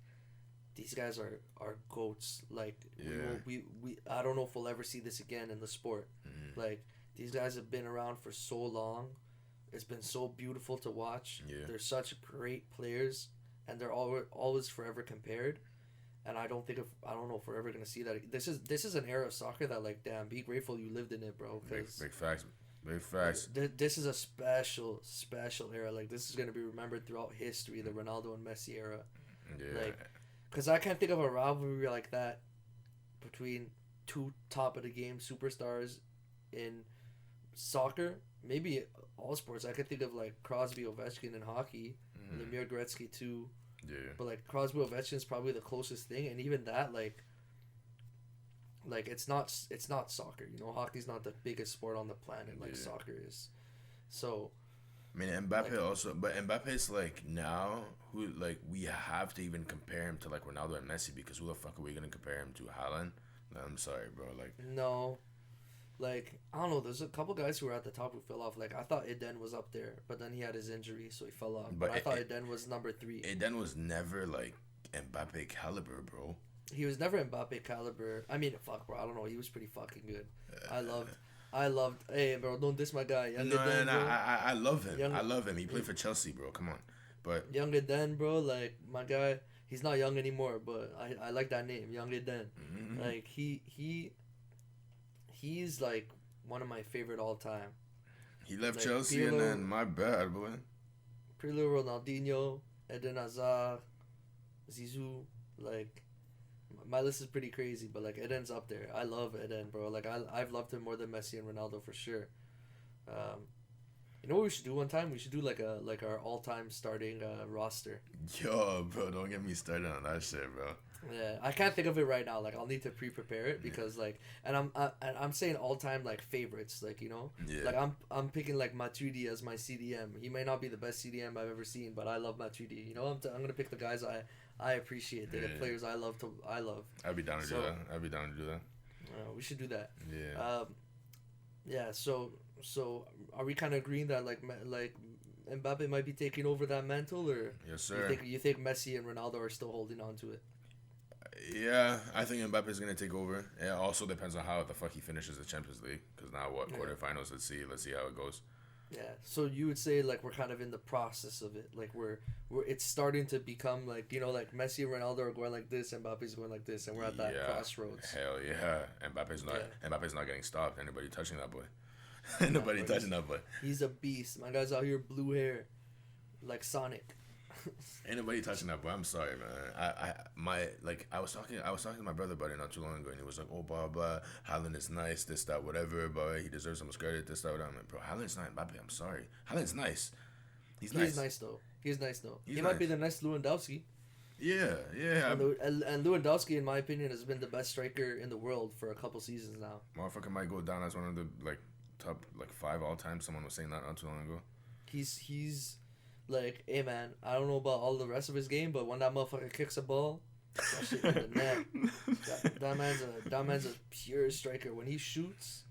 these guys are goats. Like we I don't know if we'll ever see this again in the sport. Like these guys have been around for so long. It's been so beautiful to watch. Yeah. They're such great players, and they're always forever compared. And I don't know if we're ever gonna see that. This is an era of soccer that like, damn, be grateful you lived in it, bro. Big facts. Big facts. This is a special era. Like this is gonna be remembered throughout history. The Ronaldo and Messi era. Yeah. Like, cause I can't think of a rivalry like that between two top of the game superstars in soccer. Maybe all sports. I could think of like Crosby, Ovechkin in hockey, Lemieux, Gretzky too. Yeah. But like Crosby, Ovechkin is probably the closest thing, and even that like it's not soccer. You know, hockey's not the biggest sport on the planet like soccer is. So. I mean, Mbappe also, but Mbappe's like now who like we have to even compare him to like Ronaldo and Messi because who the fuck are we gonna compare him to? Haaland? No, I'm sorry, bro. Like no. Like, I don't know, there's a couple guys who were at the top who fell off. Like, I thought Eden was up there, but then he had his injury, so he fell off. But I thought Eden was number 3. Eden was never, like, Mbappe caliber, bro. He was never Mbappe caliber. I mean, fuck, bro, I don't know. He was pretty fucking good. I loved, hey, bro, don't diss my guy. I love him. I love him. He played for Chelsea, bro. Come on. But Young Eden, bro, like, my guy, he's not young anymore, but I like that name, Young Eden. Like, he's like one of my favorite all time. He left like Chelsea Pirlo, and then my bad, boy. Pirlo, Ronaldinho, Eden Hazard, Zizou. Like my list is pretty crazy, but like Eden's up there. I love Eden, bro. Like I've loved him more than Messi and Ronaldo for sure. You know what we should do one time? We should do like our all-time starting roster. Yo, bro, don't get me started on that shit, bro. Yeah, I can't think of it right now. Like I'll need to prepare it because like, and I'm saying all-time like favorites. Like you know, like I'm picking like Matuidi as my CDM. He may not be the best CDM I've ever seen, but I love Matuidi. You know, I'm gonna pick the guys I appreciate. The players I love. I'd be down to do that. We should do that. Yeah. Yeah. So are we kind of agreeing that like Mbappe might be taking over that mantle, or yes, sir? You think Messi and Ronaldo are still holding on to it? Yeah, I think Mbappe's gonna take over. It also depends on how the fuck he finishes the Champions League. Because now quarterfinals? Let's see how it goes. Yeah. So you would say like we're kind of in the process of it. Like we're it's starting to become like, you know, like Messi and Ronaldo are going like this, and Mbappe's going like this, and we're at that crossroads. Hell yeah, Mbappe's not getting stopped. Anybody touching that boy? Nobody touching that boy. He's a beast. My guy's out here blue hair, like Sonic. Ain't nobody touching that boy. I'm sorry, man. I was talking to my brother about it not too long ago, and he was like, "Oh, blah blah. Haaland is nice, this that whatever, but he deserves some credit, this that whatever." I'm like, bro, Haaland's not Mbappe. I'm sorry. Haaland's nice. He's nice though. He might be the next Lewandowski. Yeah. And Lewandowski, in my opinion, has been the best striker in the world for a couple seasons now. Motherfucker might go down as one of the top 5 all time. Someone was saying that not too long ago. He's like, hey man, I don't know about all the rest of his game, but when that motherfucker kicks a ball, that shit in the net. That man's a pure striker. When he shoots,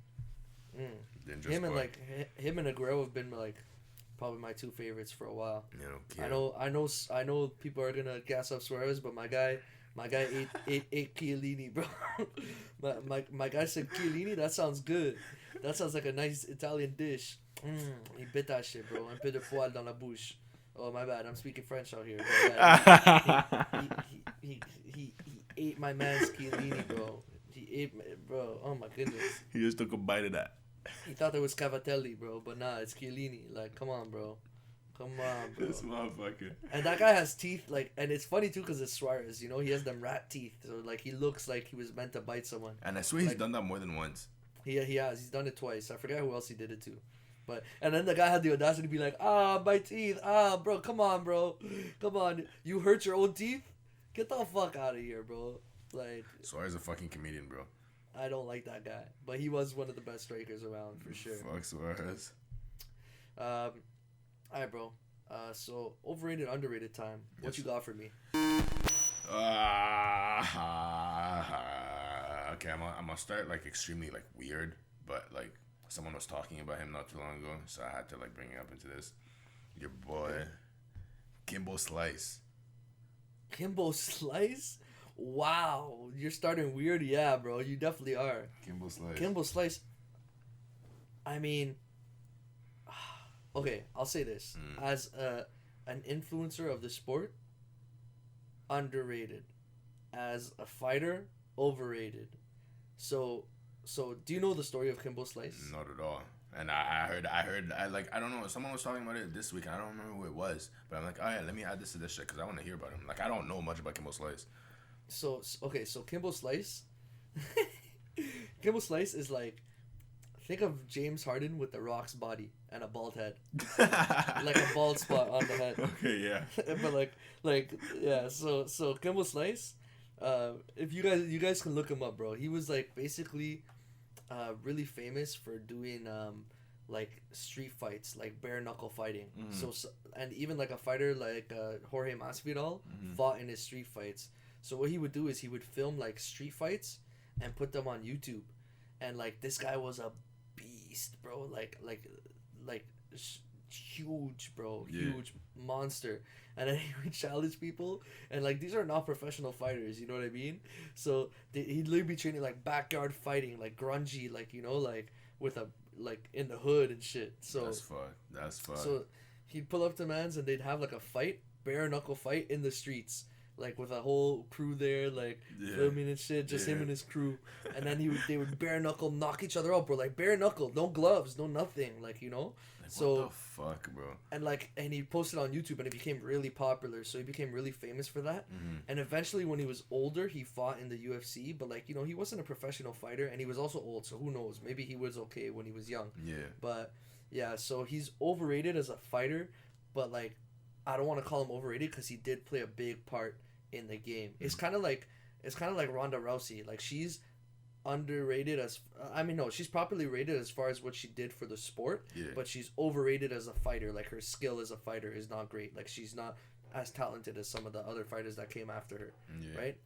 him and Aguero have been like probably my 2 favorites for a while. I know people are gonna gas up Suarez, but my guy ate Chiellini, bro. my guy said Chiellini. That sounds good. That sounds like a nice Italian dish. He bit that shit, bro. Un peu de poil dans la bouche. Oh, my bad. I'm speaking French out here. He ate my man's Chiellini, bro. Bro. Oh, my goodness. He just took a bite of that. He thought it was Cavatelli, bro. But nah, it's Chiellini. Like, come on, bro. This motherfucker. And that guy has teeth, like, and it's funny, too, because it's Suarez, you know? He has them rat teeth. So, like, he looks like he was meant to bite someone. And I swear he's done that more than once. He has. He's done it twice. I forget who else he did it to. And then the guy had the audacity to be like, my teeth. Bro, come on, bro. Come on. You hurt your own teeth? Get the fuck out of here, bro. Like, Suarez is a fucking comedian, bro. I don't like that guy. But he was one of the best strikers around, for sure. Fuck Suarez. Alright, bro. So, overrated, underrated time. What you got for me? Okay, I'm gonna start like extremely like weird, but like someone was talking about him not too long ago, so I had to like bring it up into this. Your boy, Kimbo Slice. Kimbo Slice? Wow, you're starting weird, yeah, bro. You definitely are. Kimbo Slice. I mean, okay, I'll say this as an influencer of the sport, underrated. As a fighter, overrated. So do you know the story of Kimbo Slice? Not at all. And I heard, I don't know, someone was talking about it this week, I don't remember who it was, but I'm like, all right, let me add this to this shit, because I want to hear about him. Like, I don't know much about Kimbo Slice. So Kimbo Slice, Kimbo Slice is like, think of James Harden with The Rock's body and a bald head. Like a bald spot on the head. Okay, yeah. But yeah, so Kimbo Slice, if you guys can look him up, bro. He was like basically really famous for doing like street fights, like bare knuckle fighting. So and even like a fighter like Jorge Masvidal fought in his street fights. So what he would do is he would film like street fights and put them on YouTube. And like this guy was a beast, bro. Like huge, bro. Yeah. Huge monster. And then he would challenge people, and like these are not professional fighters, you know what I mean? So he'd literally be training like backyard fighting, like grungy, like, you know, like with a like in the hood and shit. So that's fun. So he'd pull up to mans and they'd have like a fight, bare knuckle fight in the streets, like with a whole crew there, like filming and shit, just him and his crew. And then they would bare knuckle knock each other out, bro, like bare knuckle, no gloves, no nothing, like, you know. Like, so what the fuck, bro? And he posted on YouTube, and it became really popular, so he became really famous for that. And eventually when he was older, he fought in the UFC, but like, you know, he wasn't a professional fighter, and he was also old, so who knows, maybe he was okay when he was young. But Yeah, so he's overrated as a fighter, but like, I don't want to call him overrated because he did play a big part in the game. It's kind of like Ronda Rousey. Like she's underrated as I mean no, she's properly rated as far as what she did for the sport, but she's overrated as a fighter. Like her skill as a fighter is not great. Like she's not as talented as some of the other fighters that came after her, right?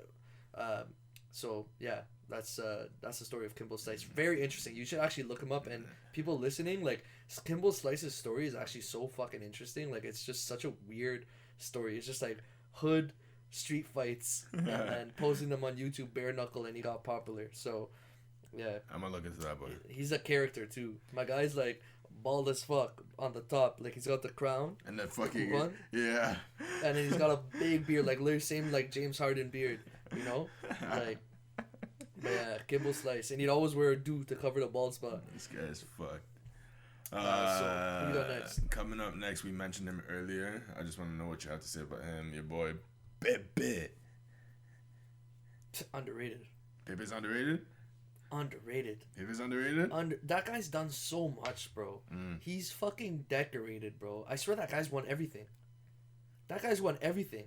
So yeah, that's the story of Kimbo Slice. Very interesting. You should actually look him up. And people listening, like Kimbo Slice's story is actually so fucking interesting. Like it's just such a weird story. It's just like hood street fights and posting them on YouTube bare knuckle, and he got popular. So yeah, I'm gonna look into that, boy. He's a character too. My guy's like bald as fuck on the top, like he's got the crown and that fucking one, and then he's got a big beard, like literally same like James Harden beard, you know, like. But yeah, Kimbo Slice, and he'd always wear a do to cover the bald spot. This guy's fucked. So who you got next? Coming up next, we mentioned him earlier. I just want to know what you have to say about him. Your boy, Pepe. Underrated. Pepe's underrated? Underrated. Pepe's underrated? That guy's done so much, bro. He's fucking decorated, bro. I swear that guy's won everything. That guy's won everything.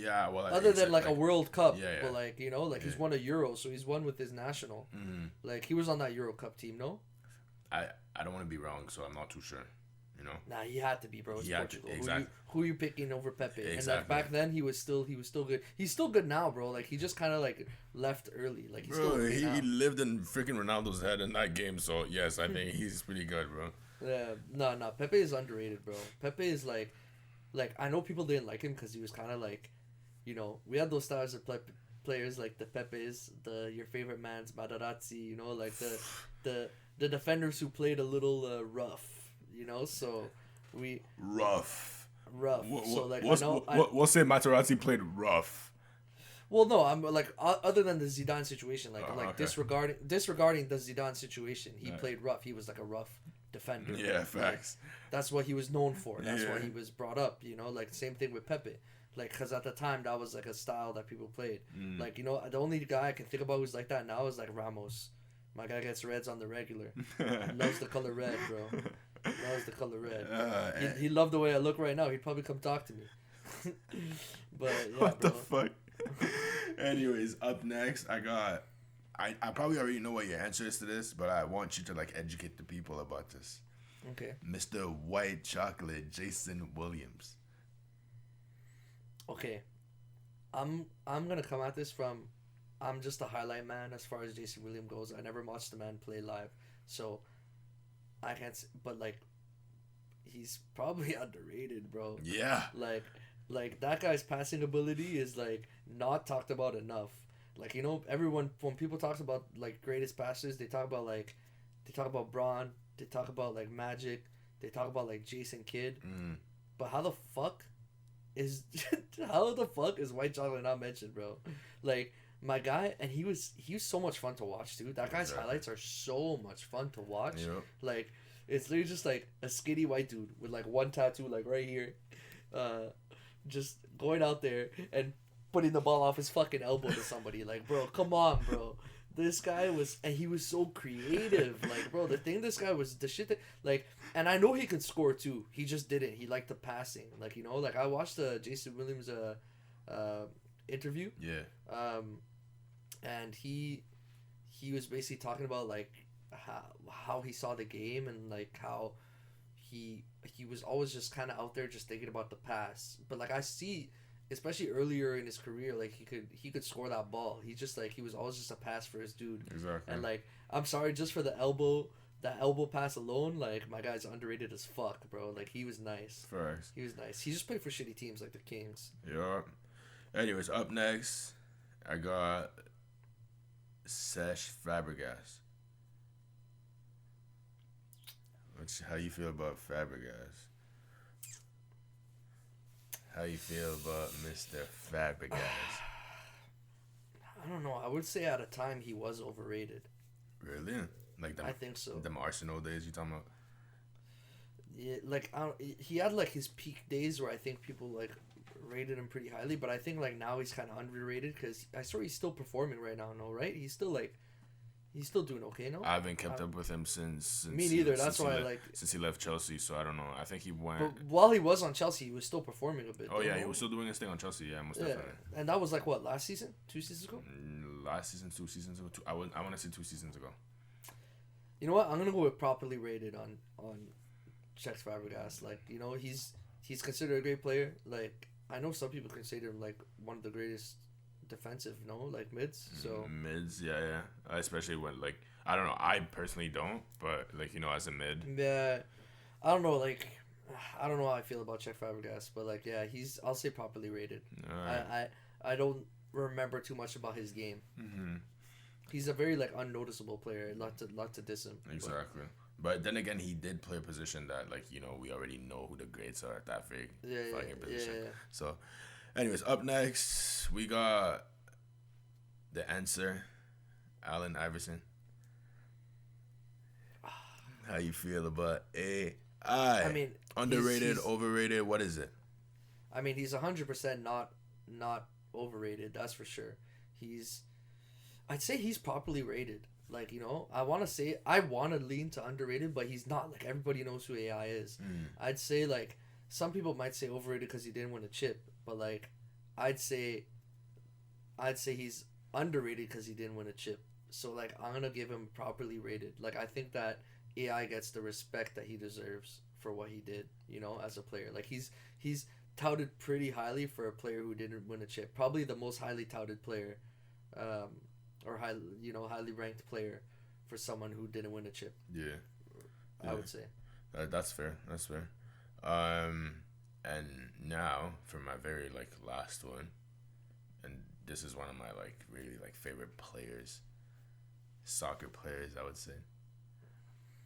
Yeah, well, other than like a World Cup, yeah. But like, you know, like he's won a Euro, so he's won with his national. Like he was on that Euro Cup team, no? I don't want to be wrong, so I'm not too sure. You know. Nah, he had to be, bro. It's Portugal. Exactly. Who are you picking over Pepe? Exactly. And like back then, he was still good. He's still good now, bro. Like he just kind of like left early. Like he's still okay now. He lived in freaking Ronaldo's head in that game, so yes, I think he's pretty good, bro. Yeah, no, Pepe is underrated, bro. Pepe is like I know people didn't like him because he was kind of like. You know, we had those stars of players like the Pepes, your favorite man's Materazzi, you know, like the defenders who played a little rough, you know. So we rough. So like we'll say Materazzi played rough. Well, no, I'm like other than the Zidane situation, like okay. disregarding the Zidane situation, he played rough. He was like a rough defender. Yeah, facts. Like, that's what he was known for. That's why he was brought up. You know, like same thing with Pepe. Like, because at the time, that was, like, a style that people played. Like, you know, the only guy I can think about who's like that now is, like, Ramos. My guy gets reds on the regular. He loves the color red, bro. Loves the color red. He loved the way I look right now. He'd probably come talk to me. But, yeah, what the fuck? Anyways, up next, I probably already know what your answer is to this, but I want you to, like, educate the people about this. Okay. Mr. White Chocolate, Jason Williams. Okay, I'm gonna come at this from, I'm just a highlight man as far as Jason Williams goes. I never watched the man play live, so I can't. But like, he's probably underrated, bro. Yeah. Like that guy's passing ability is like not talked about enough. Like, you know, everyone when people talk about like greatest passers, they talk about Braun, they talk about like Magic, they talk about like Jason Kidd, but how the fuck is White Chocolate not mentioned, bro? Like my guy, and he was so much fun to watch, dude. That guy's highlights are so much fun to watch. Yep. Like it's literally just like a skinny white dude with like one tattoo like right here, just going out there and putting the ball off his fucking elbow to somebody. Like, bro, come on, bro. This guy he was so creative. Like, bro, the shit that, like, and I know he could score too. He just didn't. He liked the passing. Like, you know, like I watched the Jason Williams interview. Yeah. And he was basically talking about like how he saw the game and like how he was always just kind of out there just thinking about the pass. But like I see, especially earlier in his career, like he could score that ball. He just like he was always just a pass for his dude. Exactly. And like I'm sorry, just for the elbow pass alone, like my guy's underrated as fuck, bro. Like he was nice. Facts. He was nice. He just played for shitty teams like the Kings. Yeah. Anyways, up next, I got Cesc Fabregas. How you feel about Fabregas? How you feel about Mr. Fabregas? I don't know. I would say at a time he was overrated. Really? Like I think so. The Arsenal days you talking about? Yeah, like he had like his peak days where I think people like rated him pretty highly, but I think like now he's kind of underrated because I saw he's still performing right now. No, right? He's still like He's still doing okay, no? I haven't kept up with him since me neither. That's why since he left Chelsea. So I don't know. I think he went. But while he was on Chelsea, he was still performing a bit. Oh yeah, he was still doing his thing on Chelsea. Yeah, most definitely. And that was like what, last season? 2 seasons ago? Last season, 2 seasons ago. I want to say 2 seasons ago. You know what? I'm gonna go with properly rated on Czech Fabregas. Like, you know, he's considered a great player. Like, I know some people consider him like one of the greatest defensive, like mids. So mids, yeah. Especially when like I don't know. I personally don't, but like as a mid. Yeah, I don't know. Like, I don't know how I feel about Czech Fabregas, but like, yeah, I'll say properly rated. Right. I don't remember too much about his game. Mm-hmm. He's a very like unnoticeable player. Lot to diss him. Exactly. But then again, he did play a position that like we already know who the greats are at that fucking position. Yeah. So, anyways, up next we got the answer, Allen Iverson. How you feel about AI? I mean, underrated, he's, overrated. What is it? I mean, he's 100% not overrated. That's for sure. I'd say he's properly rated. Like, I want to lean to underrated, but he's not. Like, everybody knows who AI is. I'd say like some people might say overrated because he didn't win a chip, but like I'd say he's underrated because he didn't win a chip. So like I'm gonna give him properly rated. Like, I think that AI gets the respect that he deserves for what he did, as a player. Like, he's touted pretty highly for a player who didn't win a chip. Probably the most highly touted player, or highly ranked player for someone who didn't win a chip. Yeah. I would say. That's fair. That's fair. And now for my very like last one, and this is one of my like really like favorite players, soccer players, I would say.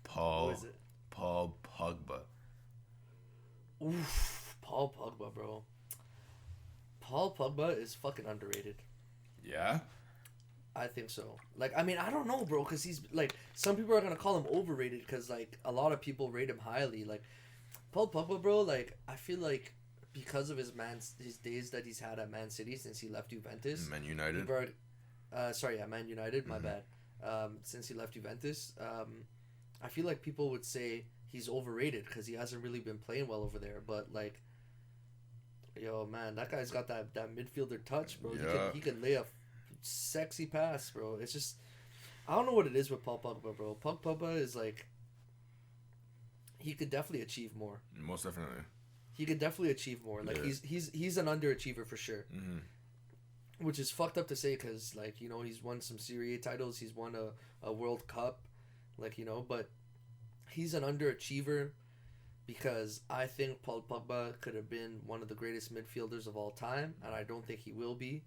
Paul Pogba. Oof, Paul Pogba, bro. Paul Pogba is fucking underrated. Yeah? I think so. Like, I mean, I don't know, bro, because he's, like, some people are going to call him overrated because, like, a lot of people rate him highly. Like, Paul Pogba, bro, like, I feel like because of his days that he's had at Man City since he left Juventus. Man United. Man United, my bad. Since he left Juventus, I feel like people would say he's overrated because he hasn't really been playing well over there. But, like, yo, man, that guy's got that midfielder touch, bro. Yeah. He can lay a sexy pass, bro. It's just, I don't know what it is with Paul Pogba, bro. Paul Pogba is like, he could definitely achieve more. Most definitely. He could definitely achieve more. Like, he's an underachiever for sure. Mm-hmm. Which is fucked up to say because, like, he's won some Serie A titles. He's won a World Cup. Like, but he's an underachiever because I think Paul Pogba could have been one of the greatest midfielders of all time, and I don't think he will be.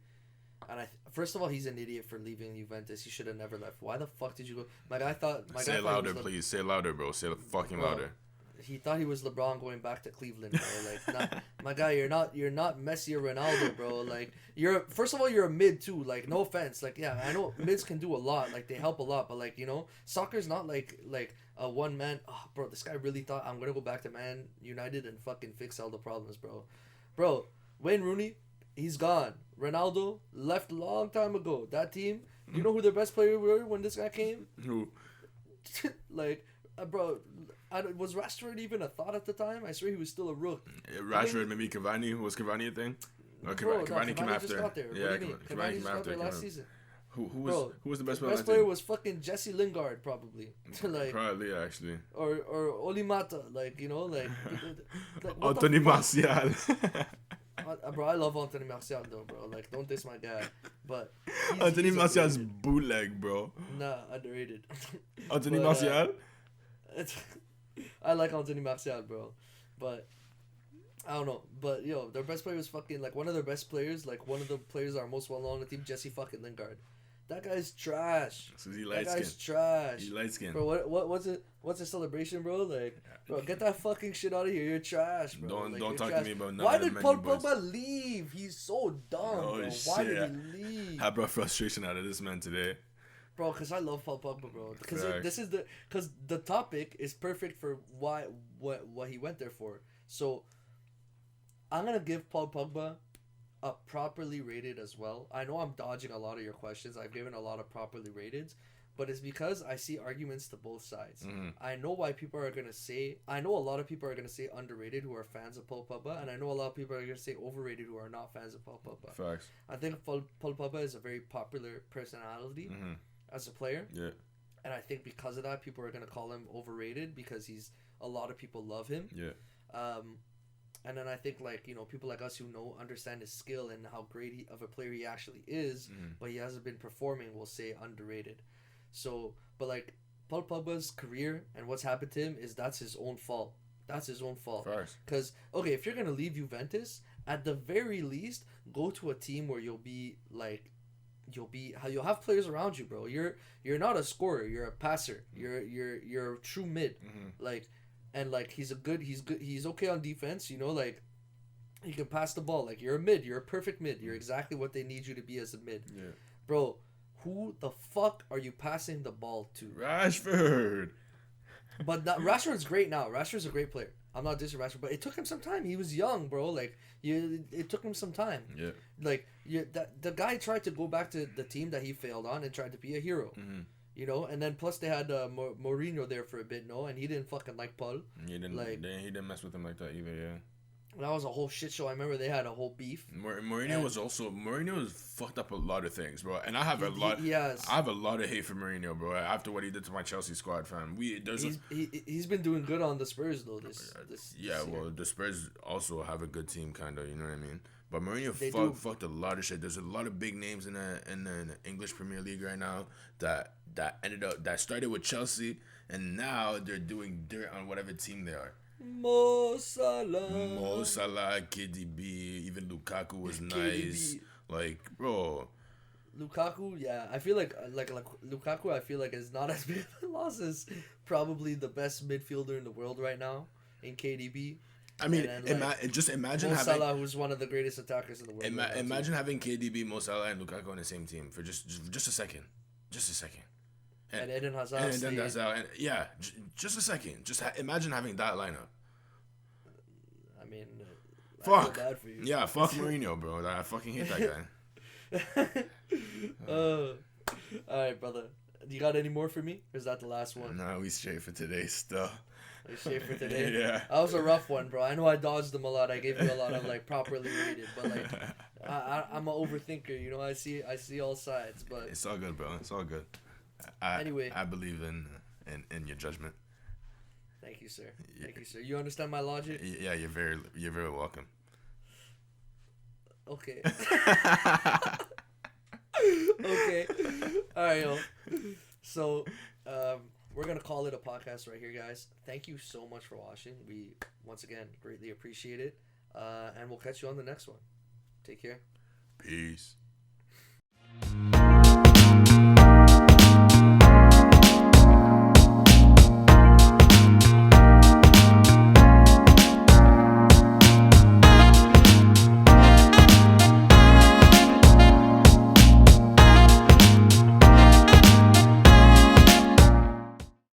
And first of all, he's an idiot for leaving Juventus. He should have never left. Why the fuck did you go? Say it louder, please. Say it louder, bro. Say it fucking louder. He thought he was LeBron going back to Cleveland, bro. Like, my guy, you're not Messi or Ronaldo, bro. Like, first of all, you're a mid too. Like, no offense. Like, yeah, I know mids can do a lot. Like, they help a lot, but like, soccer's not like a one man. Oh, bro, this guy really thought I'm gonna go back to Man United and fucking fix all the problems, bro. Bro, Wayne Rooney, he's gone. Ronaldo left a long time ago. That team, you know who their best player were when this guy came? Who? Like, bro, was Rashford even a thought at the time? I swear he was still a rook. Rashford, maybe Cavani. Was Cavani a thing? Cavani came after. Just got there. Yeah, Cavani came after last season. Who was the best player? The best player was fucking Jesse Lingard, probably. Like, probably, actually. Or Oli Mata, like, like Anthony Martial. Bro, I love Anthony Martial though, bro. Like, don't diss my guy. But Anthony Martial's bootleg, bro. Nah, underrated. Anthony Martial? I like Anthony Martial, bro. But I don't know. But yo, their best player was fucking like one of their best players, like one of the players that are most well known on the team, Jesse fucking Lingard. That guy's trash. So he light that guy's trash. He light skin. Bro, what's a celebration, bro? Like, bro, get that fucking shit out of here. You're trash, bro. Don't talk to me about Why did Paul Pogba leave? He's so dumb, bro. Why did he leave? I brought frustration out of this man today. Bro, because I love Paul Pogba, bro. Because the topic is perfect for what he went there for. So I'm gonna give Paul Pogba a properly rated as well. I know I'm dodging a lot of your questions. I've given a lot of properly rateds, but it's because I see arguments to both sides. Mm-hmm. I know why people are gonna say. I know a lot of people are gonna say underrated who are fans of Paul Pogba, and I know a lot of people are gonna say overrated who are not fans of Paul Pogba. Facts. I think Paul Pogba is a very popular personality as a player. Yeah. And I think because of that, people are gonna call him overrated because a lot of people love him. Yeah. And then I think people like us who understand his skill and how great of a player he actually is, but he hasn't been performing, will say underrated. So, but like Paul Pogba's career and what's happened to him that's his own fault. That's his own fault. Because if you're gonna leave Juventus, at the very least, go to a team where you'll have players around you, bro. You're not a scorer. You're a passer. You're a true mid. And he's good. He's okay on defense. You can pass the ball. You're a mid. You're a perfect mid. You're exactly what they need you to be as a mid. Yeah. Bro, who the fuck are you passing the ball to? Rashford. But Rashford's great now. Rashford's a great player. I'm not dissing Rashford, but it took him some time. He was young, bro. It took him some time. Yeah. The guy tried to go back to the team that he failed on and tried to be a hero. And then plus they had Mourinho there for a bit, and he didn't fucking like Paul. He didn't mess with him like that either, yeah. That was a whole shit show. I remember they had a whole beef. Mourinho has fucked up a lot of things, bro. And I have a lot of hate for Mourinho, bro. After what he did to my Chelsea squad, fam. He's been doing good on the Spurs though. This well, the Spurs also have a good team, kind of. You know what I mean? But Mourinho fucked a lot of shit. There's a lot of big names in the English Premier League right now that started with Chelsea, and now they're doing dirt on whatever team they are. Mo Salah, KDB, even Lukaku was nice. Bro. Lukaku, yeah, I feel like Lukaku. I feel like is not as big of a loss as probably the best midfielder in the world right now in KDB. I mean, just imagine Mo having Salah, who's one of the greatest attackers in the world. Imagine having KDB, Mo Salah, and Lukaku on the same team for just a second, And Eden Hazard. Just a second. Imagine having that lineup. I mean, fuck. I feel bad for you. Yeah, fuck Mourinho, bro. I fucking hate that guy. All right, brother. You got any more for me? Or is that the last one? No, we straight for today still. We straight for today? Yeah. That was a rough one, bro. I know I dodged them a lot. I gave you a lot of properly rated, but I'm an overthinker. I see all sides, but it's all good, bro. It's all good. Anyway, I believe in your judgment. Thank you, sir. Thank you, sir. You understand my logic? Yeah, you're very welcome. Okay. Okay. All right, yo. So, we're gonna call it a podcast right here, guys. Thank you so much for watching. We once again greatly appreciate it, and we'll catch you on the next one. Take care. Peace.